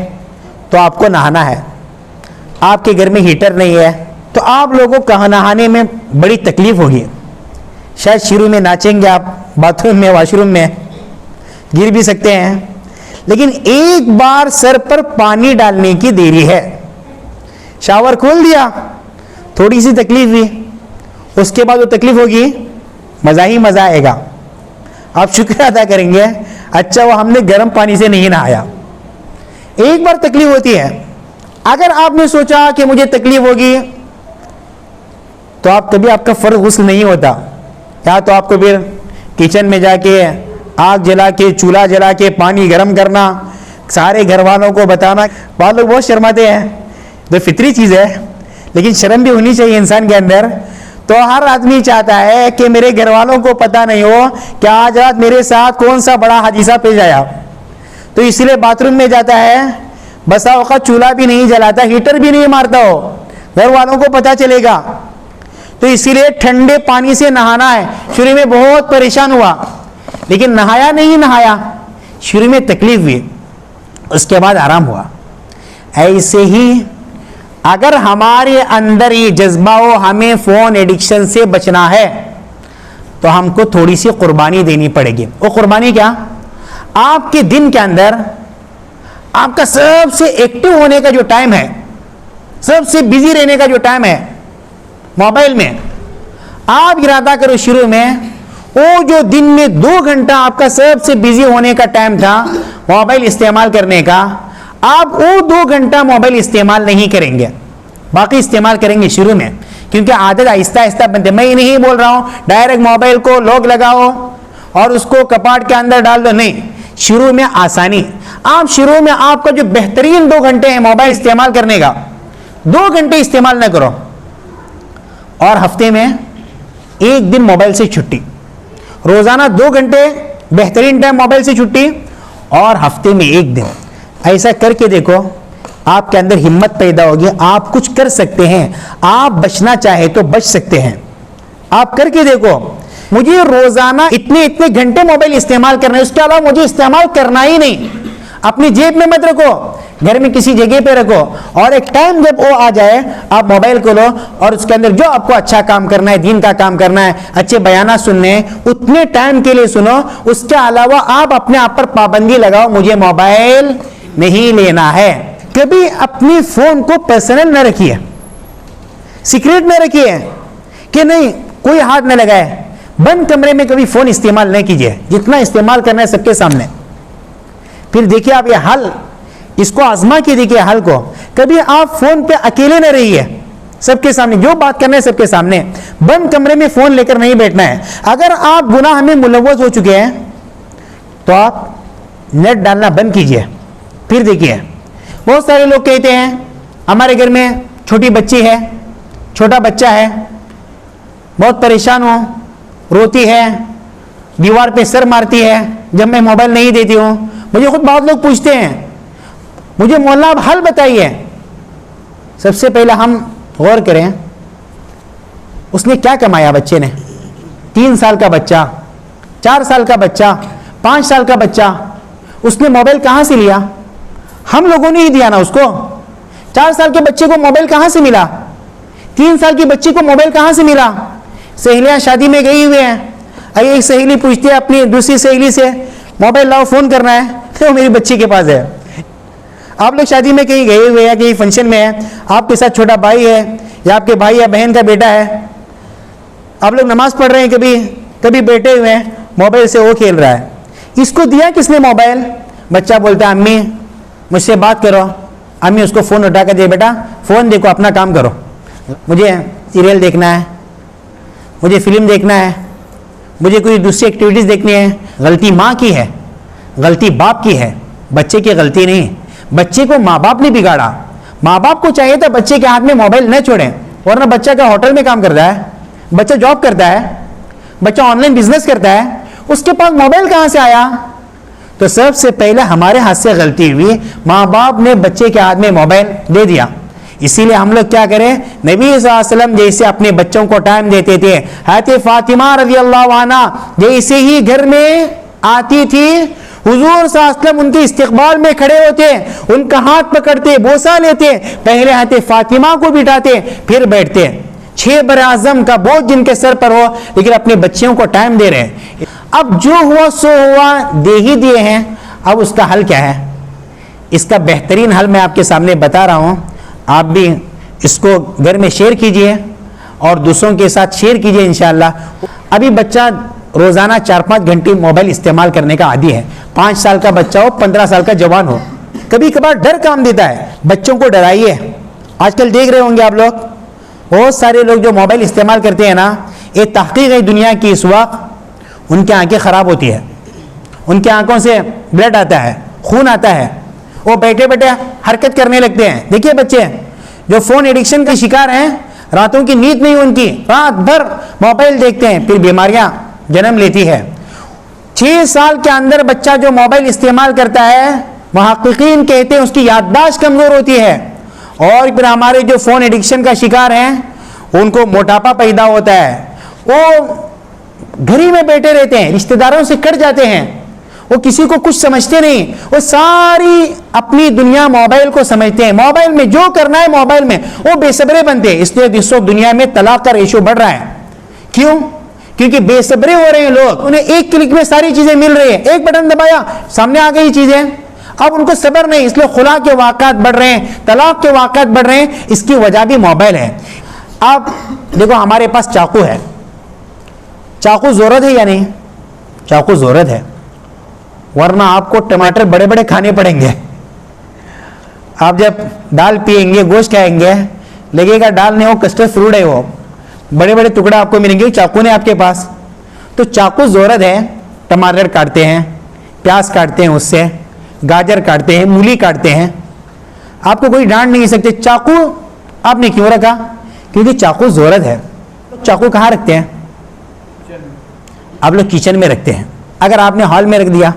तो आपको नहाना है, आपके घर में हीटर नहीं है, तो आप लोगों को नहाने में बड़ी तकलीफ होगी। शायद शुरू में नाचेंगे आप बाथरूम में, वॉशरूम में, गिर भी सकते हैं, लेकिन एक बार सर पर पानी डालने की देरी है, शावर खोल दिया, थोड़ी सी तकलीफ हुई, उसके बाद वो तकलीफ होगी, मज़ा ही मज़ा आएगा। आप शुक्र अदा करेंगे, अच्छा वो हमने गर्म पानी से नहीं नहाया। एक बार तकलीफ होती है। अगर आपने सोचा कि मुझे तकलीफ होगी, तो आप कभी आपका फ़र्ज गुस्ल नहीं होता, या तो आपको फिर किचन में जाके आग जला के, चूल्हा जला के पानी गर्म करना, सारे घर वालों को बताना। बहुत लोग बहुत शर्माते हैं, तो फितरी चीज़ है, लेकिन शर्म भी होनी चाहिए इंसान के अंदर। तो हर आदमी चाहता है कि मेरे घर वालों को पता नहीं हो कि आज रात मेरे साथ कौन सा बड़ा हादसा पेश आया, तो इसलिए बाथरूम में जाता है, बसा वक़्त चूल्हा भी नहीं जलाता, हीटर भी नहीं मारता हो, घर वालों को पता चलेगा, तो इसीलिए ठंडे पानी से नहाना है। शुरू में बहुत परेशान हुआ, लेकिन नहाया नहीं नहाया, शुरू में तकलीफ हुई, उसके बाद आराम हुआ। ऐसे ही अगर हमारे अंदर ये जज्बा हो हमें फ़ोन एडिक्शन से बचना है, तो हमको थोड़ी सी कुर्बानी देनी पड़ेगी। वो कुर्बानी क्या? आपके दिन के अंदर आपका सबसे एक्टिव होने का जो टाइम है, सबसे बिजी रहने का जो टाइम है मोबाइल में, आप इरादा करो शुरू में वो जो दिन में 2 घंटा आपका सबसे बिजी होने का टाइम था मोबाइल इस्तेमाल करने का, आप वो 2 घंटा मोबाइल इस्तेमाल नहीं करेंगे, बाकी इस्तेमाल करेंगे शुरू में, क्योंकि आदत आहिस्ता आहिस्ता बनते। मैं ये नहीं बोल रहा हूँ डायरेक्ट मोबाइल को लॉक लगाओ और उसको कपाट के अंदर डाल दो, नहीं, शुरू में आसानी। आप शुरू में आपका जो बेहतरीन 2 घंटे हैं मोबाइल इस्तेमाल करने का, 2 घंटे इस्तेमाल ना करो, और हफ्ते में 1 दिन मोबाइल से छुट्टी, रोजाना 2 घंटे बेहतरीन टाइम मोबाइल से छुट्टी, और हफ्ते में 1 दिन। ऐसा करके देखो, आपके अंदर हिम्मत पैदा होगी, आप कुछ कर सकते हैं, आप बचना चाहे तो बच सकते हैं। आप करके देखो, मुझे रोजाना इतने इतने घंटे मोबाइल इस्तेमाल करना है, उसके अलावा मुझे इस्तेमाल करना ही नहीं। अपनी जेब में मत रखो, घर में किसी जगह पे रखो, और एक टाइम जब वो आ जाए आप मोबाइल को लो और उसके अंदर जो आपको अच्छा काम करना है, दीन का काम करना है, अच्छे बयाना सुनने हैं, उतने टाइम के लिए सुनो। उसके अलावा आप अपने आप पर पाबंदी लगाओ, मुझे मोबाइल नहीं लेना है। कभी अपनी फोन को पर्सनल न रखिए, सीक्रेट न रखिए कि नहीं कोई हाथ न लगाए, बंद कमरे में कभी फोन इस्तेमाल न कीजिए, जितना इस्तेमाल करना है सबके सामने। फिर देखिए आप ये हल, इसको आजमा के देखिए हल को। कभी आप फोन पे अकेले न रहिए, सबके सामने जो बात करना है सबके सामने, बंद कमरे में फोन लेकर नहीं बैठना है। अगर आप गुनाह में मुलव्वस हो चुके हैं तो आप नेट डालना बंद कीजिए। फिर देखिए, बहुत सारे लोग कहते हैं हमारे घर में छोटी बच्ची है, छोटा बच्चा है, बहुत परेशान हो, रोती है, दीवार पे सर मारती है जब मैं मोबाइल नहीं देती हूँ। मुझे खुद बहुत लोग पूछते हैं, मुझे मौलाना आप हल बताइए। सबसे पहले हम गौर करें, उसने क्या कमाया बच्चे ने? 3 साल का बच्चा, 4 साल का बच्चा, 5 साल का बच्चा, उसने मोबाइल कहाँ से लिया? हम लोगों ने ही दिया ना उसको। 4 साल के बच्चे को मोबाइल कहाँ से मिला? 3 साल की बच्ची को मोबाइल कहाँ से मिला? सहेलियां शादी में गई हुए हैं, एक सहेली पूछती है अपनी दूसरी सहेली से, मोबाइल लाओ फोन करना है, तो मेरी बच्ची के पास है। आप लोग शादी में कहीं गए हुए हैं, कहीं फंक्शन में है, आपके साथ छोटा भाई है या आपके भाई या बहन का बेटा है, आप लोग नमाज पढ़ रहे हैं, कभी कभी बैठे हुए हैं, मोबाइल से वो खेल रहा है। इसको दिया किसने मोबाइल? बच्चा बोलता है अम्मी मुझसे बात करो, अम्मी उसको फ़ोन उठा कर दे, बेटा फ़ोन देखो, अपना काम करो, मुझे सीरियल देखना है, मुझे फिल्म देखना है, मुझे कोई दूसरी एक्टिविटीज़ देखनी है। गलती माँ की है, गलती बाप की है, बच्चे की गलती नहीं। बच्चे को माँ बाप ने बिगाड़ा। माँ बाप को चाहिए था बच्चे के हाथ में मोबाइल न छोड़ें, वरना बच्चा क्या होटल में काम करता है, बच्चा जॉब करता है, बच्चा ऑनलाइन बिजनेस करता है, उसके पास मोबाइल कहाँ से आया? तो सबसे पहले हमारे हाथ से गलती हुई, माँ बाप ने बच्चे के हाथ में मोबाइल दे दिया। इसीलिए हम लोग क्या करें, नबी सल्लल्लाहु अलैहि वसल्लम जैसे अपने बच्चों को टाइम देते थे, हज़रत फातिमा रज़ियल्लाहु अन्हा जैसे ही घर में आती थी, हुजूर सल्लल्लाहु अलैहि वसल्लम उनके इस्तकबाल में खड़े होते, उनका हाथ पकड़ते, बोसा लेते, पहले हज़रत फातिमा को बिठाते, फिर बैठते। 6 बरे-आज़म का बोझ जिनके सर पर हो, लेकिन अपने बच्चों को टाइम दे रहे हैं। अब जो हुआ सो हुआ, दे ही दिए हैं, अब उसका हल क्या है? इसका बेहतरीन हल मैं आपके सामने बता रहा हूँ। आप भी इसको घर में शेयर कीजिए और दूसरों के साथ शेयर कीजिए इंशाअल्लाह। अभी बच्चा रोज़ाना 4-5 घंटे मोबाइल इस्तेमाल करने का आदी है। 5 साल का बच्चा हो, 15 साल का जवान हो, कभी कभार डर काम देता है। बच्चों को डराइए। आजकल देख रहे होंगे आप लोग, बहुत सारे लोग जो मोबाइल इस्तेमाल करते हैं ना, ये तहकीक है दुनिया की, इस वक्त उनकी आंखें ख़राब होती है, उनकी आंखों से ब्लड आता है, खून आता है, वो बैठे बैठे हरकत करने लगते हैं। देखिए बच्चे जो फ़ोन एडिक्शन के शिकार हैं, रातों की नींद नहीं उनकी, रात भर मोबाइल देखते हैं, फिर बीमारियां जन्म लेती है। 6 साल के अंदर बच्चा जो मोबाइल इस्तेमाल करता है, मुहक्किकीन कहते हैं उसकी याददाश्त कमज़ोर होती है। और फिर हमारे जो फ़ोन एडिक्शन का शिकार हैं, उनको मोटापा पैदा होता है, वो घर ही में बैठे रहते हैं, रिश्तेदारों से कट जाते हैं, वो किसी को कुछ समझते नहीं, वो सारी अपनी दुनिया मोबाइल को समझते हैं। मोबाइल में जो करना है मोबाइल में, वो बेसब्रे बनते हैं। इसलिए विश्व दुनिया में तलाक का रेशो बढ़ रहा है। क्यों? क्योंकि बेसब्रे हो रहे हैं लोग, उन्हें एक क्लिक में सारी चीजें मिल रही है, एक बटन दबाया सामने आ गई चीजें। अब उनको सब्र नहीं, इसलिए खुला के वाक़ात बढ़ रहे हैं, तलाक के वाक़ात बढ़ रहे हैं। इसकी वजह भी मोबाइल है। अब देखो हमारे पास चाकू है, चाकू ज़रूरत है या नहीं? चाकू ज़रूरत है, वरना आपको टमाटर बड़े बड़े खाने पड़ेंगे। आप जब दाल पिएंगे, गोश्त खाएंगे, लगेगा दाल नहीं, वो कस्टर्ड फ्रूट है, वो बड़े बड़े टुकड़े आपको मिलेंगे, चाकू नहीं आपके पास। तो चाकू ज़रूरत है। टमाटर काटते हैं, प्याज काटते हैं, उससे गाजर काटते हैं, मूली काटते हैं, आपको कोई डांट नहीं सकते। चाकू आपने क्यों रखा? क्योंकि चाकू ज़रूरत है। चाकू कहाँ रखते हैं? आप लोग किचन में रखते हैं। अगर आपने हॉल में रख दिया,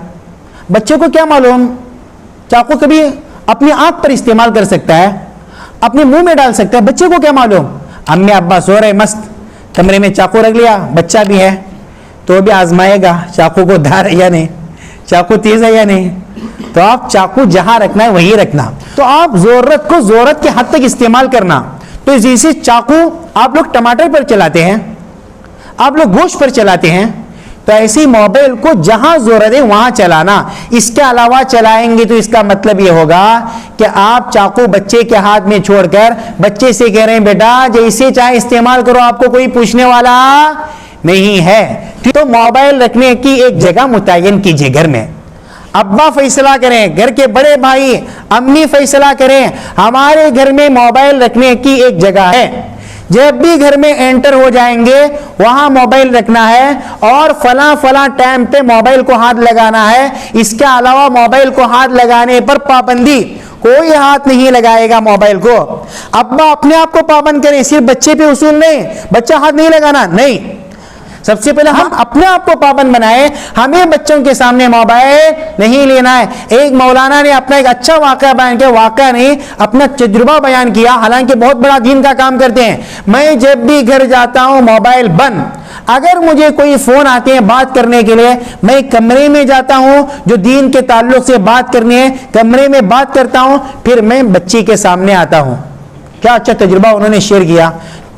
बच्चे को क्या मालूम? चाकू कभी अपनी आंख पर इस्तेमाल कर सकता है, अपने मुंह में डाल सकता है, बच्चे को क्या मालूम? अम्मी अब्बा सो रहे मस्त, कमरे में चाकू रख लिया, बच्चा भी है तो भी आजमाएगा चाकू को धार है या नहीं, चाकू तेज है या नहीं। तो आप चाकू जहां रखना है वहीं रखना। तो आप ज़रूरत को ज़रूरत के हद तक इस्तेमाल करना। तो जैसे चाकू आप लोग टमाटर पर चलाते हैं, आप लोग गोश्त पर चलाते हैं, तो ऐसे ही मोबाइल को जहां जरूरत है वहां चलाना। इसके अलावा चलाएंगे तो इसका मतलब यह होगा कि आप चाकू बच्चे के हाथ में छोड़कर बच्चे से कह रहे हैं बेटा जैसे चाहे इस्तेमाल करो, आपको कोई पूछने वाला नहीं है। तो मोबाइल रखने की एक जगह मुतय्यन कीजिए घर में। अब्बा फैसला करें, घर के बड़े भाई अम्मी फैसला करें, हमारे घर में मोबाइल रखने की एक जगह है। जब भी घर में एंटर हो जाएंगे वहां मोबाइल रखना है और फला फला टाइम पे मोबाइल को हाथ लगाना है। इसके अलावा मोबाइल को हाथ लगाने पर पाबंदी, कोई हाथ नहीं लगाएगा मोबाइल को। अब्बा अपने आप को पाबंद करें, सिर्फ बच्चे पे उसूल नहीं, बच्चा हाथ नहीं लगाना, नहीं, सबसे पहले हम अपने आप को पाबंद बनाए। हमें बच्चों के सामने मोबाइल नहीं लेना है। एक मौलाना ने अपना एक अच्छा वाक़या बयान किया, वाक़या नहीं अपना तजुर्बा बयान किया, हालांकि बहुत बड़ा दीन का काम करते हैं। मैं जब भी घर जाता हूं मोबाइल बंद, अगर मुझे कोई फोन आते हैं बात करने के लिए, मैं कमरे में जाता हूं जो दीन के ताल्लुक से बात करनी है, कमरे में बात करता हूं, फिर मैं बच्ची के सामने आता हूं। क्या अच्छा तजुर्बा उन्होंने शेयर किया।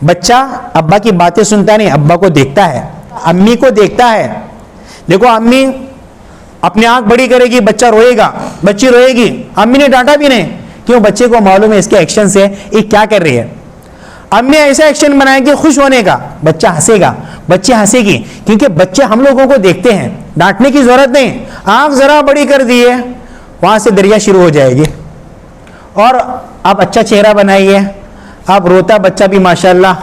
बच्चा अब्बा की बातें सुनता नहीं, अब्बा को देखता है, अम्मी को देखता है। देखो अम्मी अपनी आंख बड़ी करेगी, बच्चा रोएगा, बच्ची रोएगी, अम्मी ने डांटा भी नहीं, क्यों? बच्चे को मालूम है इसके एक्शन से ये क्या कर रही है। अम्मी ऐसा एक्शन बनाएगी खुश होने का, बच्चा हंसेगा, बच्ची हंसेगी, क्योंकि बच्चे हम लोगों को देखते हैं। डांटने की जरूरत नहीं, आंख जरा बड़ी कर दी है, वहां से दरिया शुरू हो जाएगी। और आप अच्छा चेहरा बनाइए, अब रोता बच्चा भी माशाल्लाह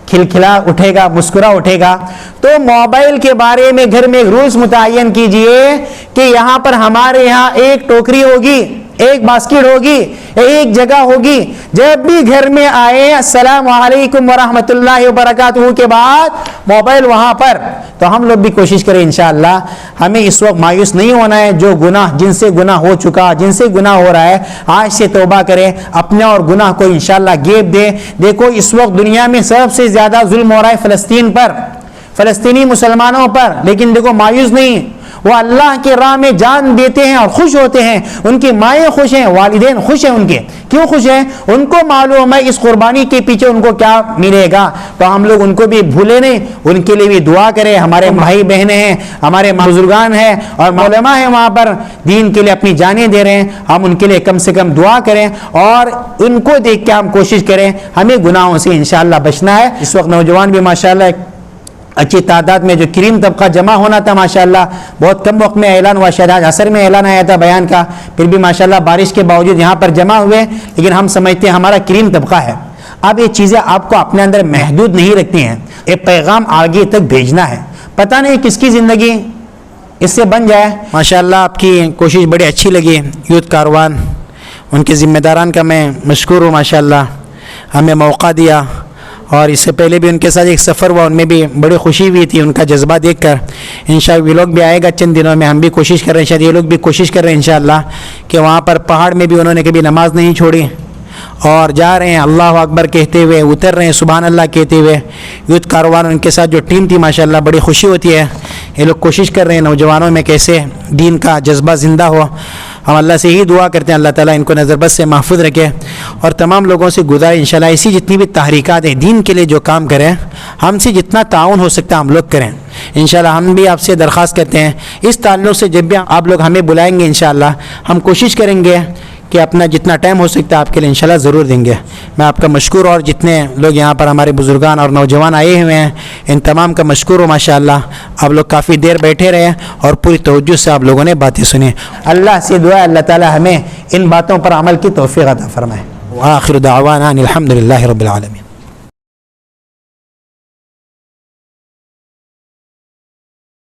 खिलखिला उठेगा, मुस्कुरा उठेगा। तो मोबाइल के बारे में घर में एक रूल्स मुतय्यन कीजिए कि यहाँ पर हमारे यहाँ एक टोकरी होगी, एक बास्केट होगी, एक जगह होगी। जब भी घर में आए अस्सलाम वालेकुम वरहमतुल्लाहि वबरकातुहू के बाद मोबाइल वहां पर, तो हम लोग भी कोशिश करें इंशाअल्लाह। हमें इस वक्त मायूस नहीं होना है। जो गुनाह, जिनसे गुनाह हो चुका, जिनसे गुनाह हो रहा है, आज से तौबा करें, अपने और गुनाह को इंशाअल्लाह गेप दे। देखो इस वक्त दुनिया में सबसे ज्यादा जुल्म हो रहा है फलस्तीन पर, फलस्तीनी मुसलमानों पर, लेकिन देखो मायूस नहीं, वो अल्लाह के राह में जान देते हैं और खुश होते हैं। उनकी माएँ खुश हैं, वालिदैन खुश हैं। उनके क्यों खुश हैं? उनको मालूम है इस कुर्बानी के पीछे उनको क्या मिलेगा। तो हम लोग उनको भी भूले नहीं, उनके लिए भी दुआ करें। हमारे भाई बहनें हैं, हमारे बुजुर्गान हैं और मौलमा हैं, वहाँ पर दीन के लिए अपनी जानें दे रहे हैं। हम उनके लिए कम से कम दुआ करें और उनको देख के हम कोशिश करें हमें गुनाहों से इंशाअल्लाह बचना है। इस वक्त नौजवान भी माशाअल्लाह अच्छी तादाद में जो करीम तबका जमा होना था माशाल्लाह बहुत कम वक्त में ऐलान हुआ। शायद आज असर में ऐलान आया था बयान का, फिर भी माशाल्लाह बारिश के बावजूद यहाँ पर जमा हुए, लेकिन हम समझते हैं हमारा करीम तबका है। अब ये चीज़ें आपको अपने अंदर महदूद नहीं रखती हैं, ये पैगाम आगे तक भेजना है। पता नहीं किसकी ज़िंदगी इससे बन जाए। माशाल्लाह आपकी कोशिश बड़ी अच्छी लगी। यूथ कारवान उनके ज़िम्मेदारान का मैं मशकूर हूँ माशाल्लाह, हमें मौका दिया। और इससे पहले भी उनके साथ एक सफ़र हुआ, उनमें भी बड़ी खुशी हुई थी उनका जज्बा देखकर। इंशाअल्लाह ये लोग भी आएगा चंद दिनों में, हम भी कोशिश कर रहे हैं, शायद ये लोग भी कोशिश कर रहे हैं इंशाअल्लाह कि वहाँ पर पहाड़ में भी उन्होंने कभी नमाज नहीं छोड़ी और जा रहे हैं अल्लाह अकबर कहते हुए, उतर रहे हैं सुबहान अल्लाह कहते हुए। यूथ कारवान उनके साथ जो टीम थी माशाअल्लाह बड़ी खुशी होती है। ये लोग कोशिश कर रहे हैं नौजवानों में कैसे दीन का जज्बा ज़िंदा हो। हम अल्लाह से ही दुआ करते हैं अल्लाह ताला इनको नज़रबद से महफूज रखे और तमाम लोगों से गुज़ारिश इंशाअल्लाह ऐसी जितनी भी तहरीकात हैं दीन के लिए जो काम करें, हमसे जितना ताउन हो सकता है हम लोग करें इंशाअल्लाह। हम भी आपसे दरख्वास्त करते हैं इस ताल्लुक़ से जब भी आप लोग हमें बुलाएंगे इंशाअल्लाह हम कोशिश करेंगे कि अपना जितना टाइम हो सकता है आपके लिए इंशाल्लाह ज़रूर देंगे। मैं आपका मशकूर और जितने लोग यहाँ पर हमारे बुजुर्गान और नौजवान आए हुए हैं इन तमाम का मशकूर हो माशाअल्लाह। आप लोग काफ़ी देर बैठे रहे और पूरी तवज्जो से आप लोगों ने बातें सुनी। अल्लाह से दुआ अल्लाह ताला हमें इन बातों पर अमल की तौफीक अता फरमाए। व आखिर दावाना अनिल हम्दुलिल्लाहि रब्बिल आलमीन।